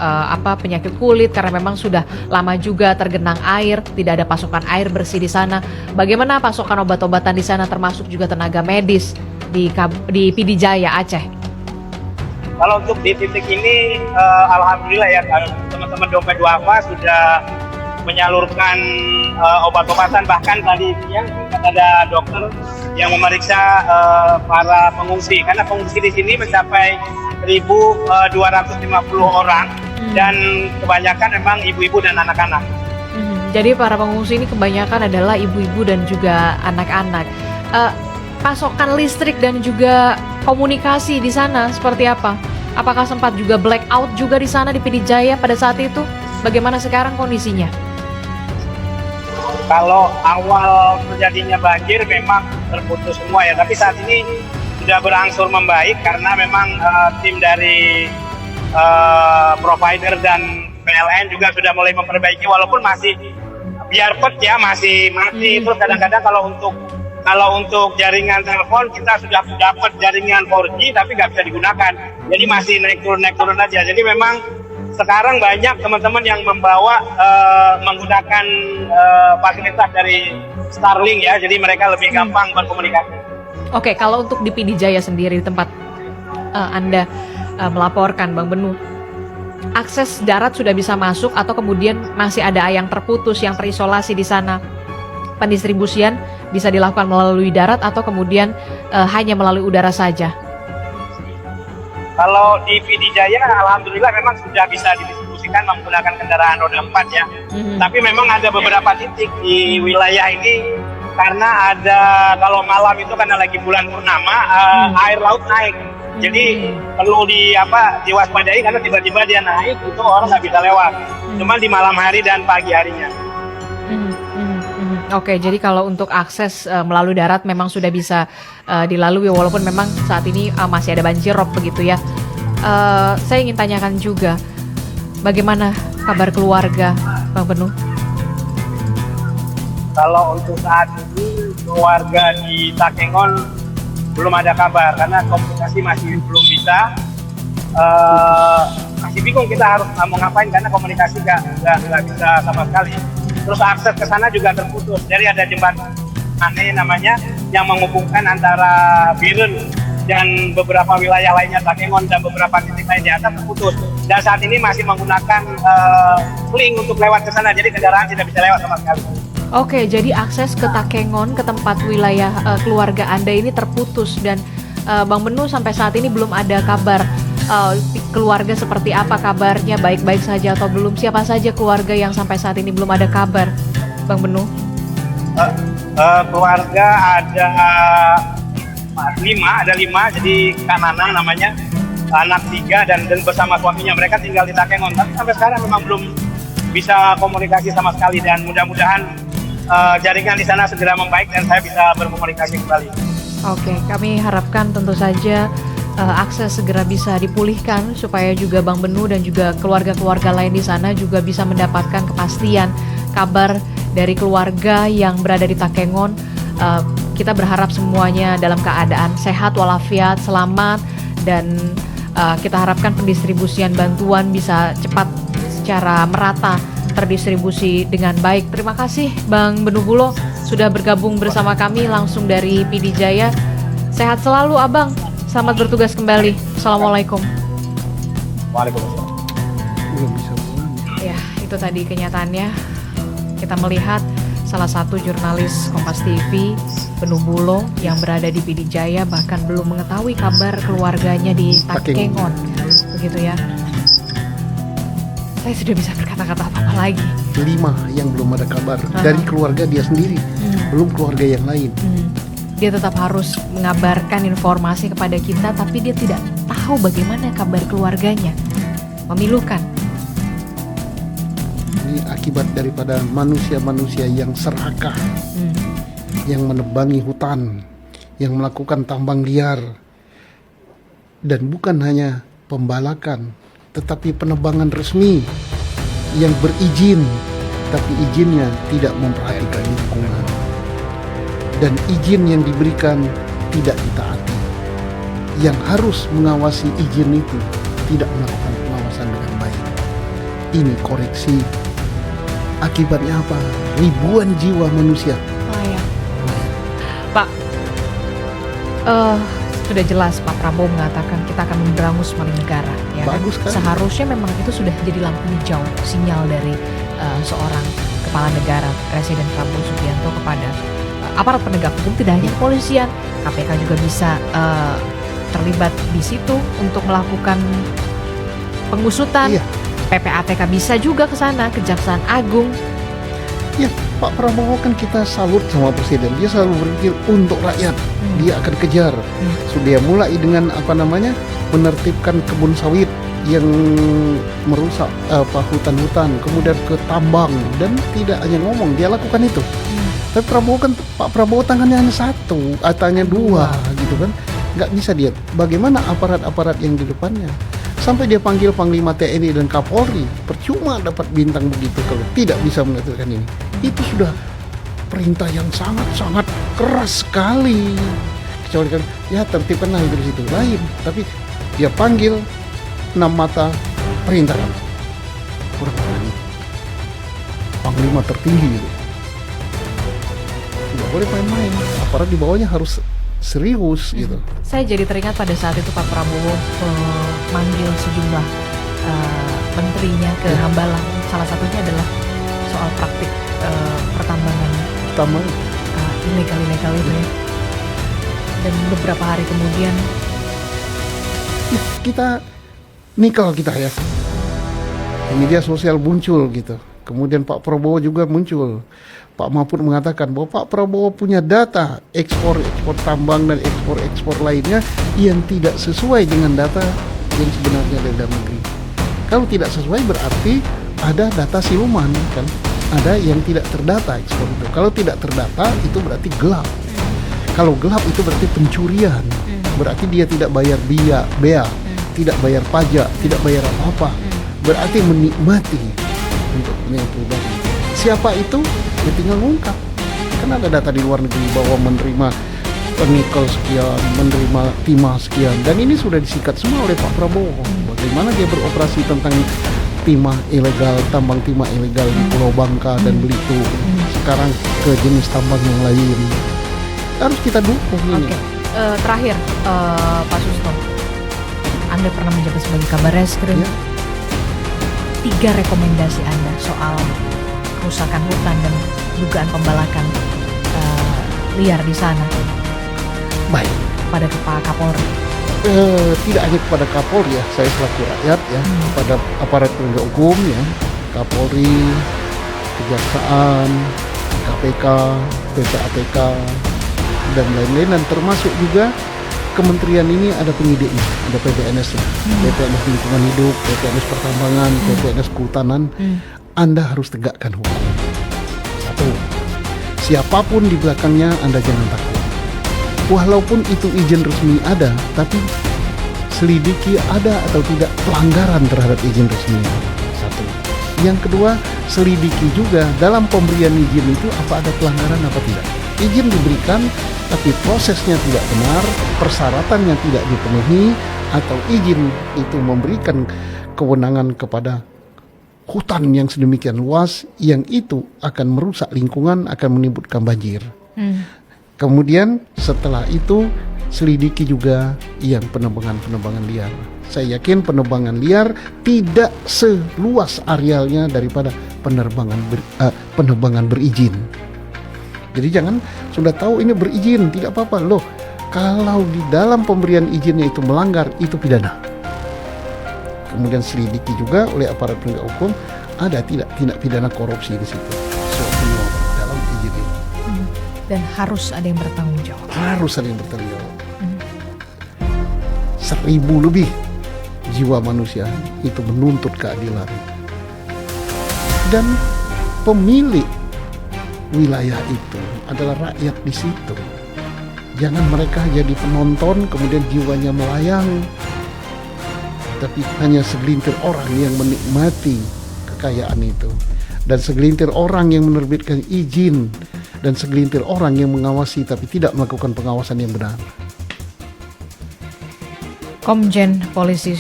[SPEAKER 21] penyakit kulit karena memang sudah lama juga tergenang air, tidak ada pasokan air bersih di sana. Bagaimana pasokan obat-obatan di sana termasuk juga tenaga medis di PD Jaya Aceh?
[SPEAKER 1] Kalau untuk di titik ini, alhamdulillah ya teman-teman Dompet Duafa sudah menyalurkan obat-obatan, bahkan tadi siang ada dokter yang memeriksa para pengungsi karena pengungsi di sini mencapai 1.250 orang dan kebanyakan memang ibu-ibu dan anak-anak.
[SPEAKER 21] Jadi para pengungsi ini kebanyakan adalah ibu-ibu dan juga anak-anak. Pasokan listrik dan juga komunikasi di sana seperti apa? Apakah sempat juga blackout juga di sana di PD Jaya pada saat itu? Bagaimana sekarang kondisinya?
[SPEAKER 1] Kalau awal terjadinya banjir memang terputus semua ya, tapi saat ini sudah berangsur membaik karena memang tim dari provider dan PLN juga sudah mulai memperbaiki walaupun masih biarpet ya masih mati. Terus kadang-kadang kalau untuk jaringan telepon kita sudah dapat jaringan 4G tapi nggak bisa digunakan, jadi masih naik turun aja. Jadi memang sekarang banyak teman-teman yang menggunakan fasilitas dari Starlink ya, jadi mereka lebih gampang berkomunikasi.
[SPEAKER 21] Oke, kalau untuk di PD Jaya sendiri di tempat Anda melaporkan Bang Benu, akses darat sudah bisa masuk atau kemudian masih ada yang terputus yang terisolasi di sana? Pendistribusian bisa dilakukan melalui darat atau kemudian hanya melalui udara saja?
[SPEAKER 1] Kalau di PD Jaya alhamdulillah memang sudah bisa didistribusikan menggunakan kendaraan roda 4 ya. Tapi memang ada beberapa titik di wilayah ini karena ada kalau malam itu karena lagi bulan purnama air laut naik. Jadi perlu diwaspadai karena tiba-tiba dia naik itu orang nggak bisa lewat. Cuma di malam hari dan pagi harinya.
[SPEAKER 21] Oke, jadi kalau untuk akses melalui darat memang sudah bisa dilalui walaupun memang saat ini masih ada banjirop begitu ya. Saya ingin tanyakan juga bagaimana kabar keluarga Bang Benu?
[SPEAKER 1] Kalau untuk saat ini keluarga di Takengon belum ada kabar karena komunikasi masih belum bisa. Masih bingung kita harus mau ngapain karena komunikasi nggak bisa sama sekali. Terus akses ke sana juga terputus. Jadi ada jembatan namanya yang menghubungkan antara Biren dan beberapa wilayah lainnya Takengon dan beberapa titik lain di atas terputus. Dan saat ini masih menggunakan link untuk lewat ke sana. Jadi kendaraan tidak bisa lewat sama sekali.
[SPEAKER 21] Oke, jadi akses ke Takengon, ke tempat wilayah keluarga Anda ini terputus dan Bang Benu sampai saat ini belum ada kabar keluarga seperti apa kabarnya, baik-baik saja atau belum? Siapa saja keluarga yang sampai saat ini belum ada kabar, Bang Benu?
[SPEAKER 1] Keluarga ada 5, jadi Kak Nana namanya, anak 3 dan bersama suaminya. Mereka tinggal di Takengon, tapi sampai sekarang memang belum bisa komunikasi sama sekali dan mudah-mudahan jaringan di sana segera membaik dan saya bisa berkomunikasi kembali.
[SPEAKER 21] Oke, kami harapkan tentu saja akses segera bisa dipulihkan supaya juga Bang Benu dan juga keluarga-keluarga lain di sana juga bisa mendapatkan kepastian kabar dari keluarga yang berada di Takengon. Kita berharap semuanya dalam keadaan sehat walafiat, selamat, dan kita harapkan pendistribusian bantuan bisa cepat secara merata terdistribusi dengan baik. Terima kasih Bang Benu Bulo sudah bergabung bersama kami langsung dari PD Jaya. Sehat selalu Abang. Selamat bertugas kembali. Assalamualaikum.
[SPEAKER 1] Waalaikumsalam.
[SPEAKER 21] Ya, itu tadi kenyataannya. Kita melihat salah satu jurnalis Kompas TV, Benu Bulo, yang berada di PD Jaya bahkan belum mengetahui kabar keluarganya di Takengon. Begitu ya. Saya sudah bisa berkata-kata apa-apa lagi.
[SPEAKER 20] 5 yang belum ada kabar dari keluarga dia sendiri, belum keluarga yang lain.
[SPEAKER 21] Dia tetap harus mengabarkan informasi kepada kita, tapi dia tidak tahu bagaimana kabar keluarganya. Memilukan.
[SPEAKER 20] Ini akibat daripada manusia-manusia yang serakah, yang menebangi hutan, yang melakukan tambang liar, Dan bukan hanya pembalakan, tetapi penebangan resmi yang berizin, tapi izinnya tidak memperhatikan lingkungan. Dan izin yang diberikan tidak ditaati. Yang harus mengawasi izin itu tidak melakukan pengawasan dengan baik. Ini koreksi. Akibatnya apa? Ribuan jiwa manusia.
[SPEAKER 21] Pak, sudah jelas Pak Prabowo mengatakan kita akan memberangus maling negara. Ya
[SPEAKER 20] Bagus kan?
[SPEAKER 21] Seharusnya memang itu sudah jadi lampu hijau, sinyal dari seorang kepala negara, Presiden Prabowo Subianto kepada aparat penegak hukum, tidak hanya kepolisian, KPK juga bisa terlibat di situ untuk melakukan pengusutan.
[SPEAKER 20] Iya.
[SPEAKER 21] PPATK bisa juga ke sana, Kejaksaan Agung.
[SPEAKER 20] Ya, Pak Prabowo kan kita salut sama Presiden. Dia selalu berpikir untuk rakyat. Dia akan kejar. Sudah mulai dengan menertibkan kebun sawit yang merusak hutan-hutan, kemudian ke tambang, dan tidak hanya ngomong, dia lakukan itu. Tapi Pak Prabowo tangannya hanya satu, tangannya dua, gitu kan? Nggak bisa dia. Bagaimana aparat-aparat yang di depannya? Sampai dia panggil Panglima TNI dan Kapolri, percuma dapat bintang begitu kalau tidak bisa menentukan ini. Itu sudah perintah yang sangat-sangat keras sekali. Kecuali kan, ya tertibkan lah dari situ lain. Tapi dia panggil 6 mata, perintahkan. Kurang berani. Panglima tertinggi itu. Tidak boleh main-main. Aparat di bawahnya harus serius gitu.
[SPEAKER 21] Saya jadi teringat pada saat itu Pak Prabowo manggil sejumlah menterinya ke Hambalang. Salah satunya adalah soal praktik pertambangan ilegal itu ya. Dan beberapa hari kemudian
[SPEAKER 20] kita nikel kita ya. Media sosial muncul gitu. Kemudian Pak Prabowo juga muncul. Pak Mahfud mengatakan bahwa Pak Prabowo punya data ekspor tambang dan ekspor lainnya yang tidak sesuai dengan data yang sebenarnya dari dalam negeri. Kalau tidak sesuai berarti ada data siluman kan, ada yang tidak terdata ekspor itu. Kalau tidak terdata itu berarti gelap. Kalau gelap itu berarti pencurian. Berarti dia tidak bayar bea, tidak bayar pajak, tidak bayar apa-apa. Berarti menikmati untuk yang pribadi. Siapa itu? Ya tinggal ngungkap. Kan ada data di luar negeri bahwa menerima nikel sekian, menerima timah sekian, dan ini sudah disikat semua oleh Pak Prabowo. Bagaimana dia beroperasi tentang timah ilegal, tambang timah ilegal di Pulau Bangka dan Belitung. Sekarang ke jenis tambang yang lain. Harus kita dukung ini.
[SPEAKER 21] Terakhir, Pak Susto, Anda pernah menjabat sebagai Kabar Reskrim. 3 rekomendasi Anda soal kerusakan hutan dan dugaan pembalakan liar di sana.
[SPEAKER 20] Baik.
[SPEAKER 21] Pada Pak Kapolri.
[SPEAKER 20] Tidak hanya kepada Kapolri ya, saya selaku rakyat ya, kepada aparat penegak hukum ya, Kapolri, Kejaksaan, KPK, PPATK, dan lain-lain, dan termasuk juga kementerian ini ada penyidiknya, ada PPNS ya, PPNS lingkungan hidup, PPNS pertambangan, PPNS kehutanan. Anda harus tegakkan hukum. Satu, siapapun di belakangnya Anda jangan takut. Walaupun itu izin resmi ada, tapi selidiki ada atau tidak pelanggaran terhadap izin resmi. Satu. Yang kedua, selidiki juga dalam pemberian izin itu apa ada pelanggaran apa tidak. Izin diberikan, tapi prosesnya tidak benar, persyaratannya tidak dipenuhi, atau izin itu memberikan kewenangan kepada hutan yang sedemikian luas, yang itu akan merusak lingkungan, akan menimbulkan banjir. Kemudian setelah itu selidiki juga yang penebangan liar. Saya yakin penebangan liar tidak seluas arealnya daripada penebangan berizin. Jadi jangan sudah tahu ini berizin tidak apa-apa loh. Kalau di dalam pemberian izinnya itu melanggar, itu pidana. Kemudian selidiki juga oleh aparat penegak hukum ada tidak tindak pidana korupsi di situ. Dalam izin itu.
[SPEAKER 21] Dan harus ada yang bertanggung jawab.
[SPEAKER 20] Harus ada yang bertanggung jawab. 1.000 lebih jiwa manusia itu menuntut keadilan. Dan pemilik wilayah itu adalah rakyat di situ. Jangan mereka jadi penonton kemudian jiwanya melayang tapi hanya segelintir orang yang menikmati kekayaan itu, dan segelintir orang yang menerbitkan izin, dan segelintir orang yang mengawasi tapi tidak melakukan pengawasan yang benar.
[SPEAKER 21] Komjen Polisi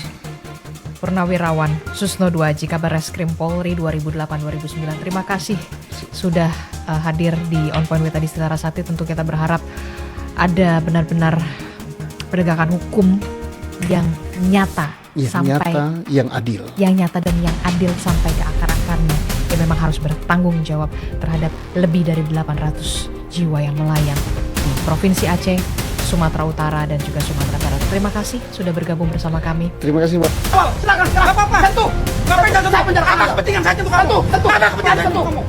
[SPEAKER 21] Purnawirawan Susno Duaji, Kabar Reskrim Polri 2008-2009. Terima kasih sudah hadir di On Point with Adi Rasati. Tentu kita berharap ada benar-benar penegakan hukum yang nyata, sampai
[SPEAKER 20] nyata, yang adil.
[SPEAKER 21] Yang nyata dan yang adil sampai ke akar-akarnya. Yang memang harus bertanggung jawab terhadap lebih dari 800 jiwa yang melayang di Provinsi Aceh, Sumatera Utara, dan juga Sumatera Barat. Terima kasih sudah bergabung bersama kami.
[SPEAKER 20] Terima kasih, Mbak.
[SPEAKER 19] Silakan, apa-apa. Sentuh. Ngapain sentuh saya penjara? Apa kepentingan saya untuk kamu? Sentuh. Ada kepentingan saya untuk kamu.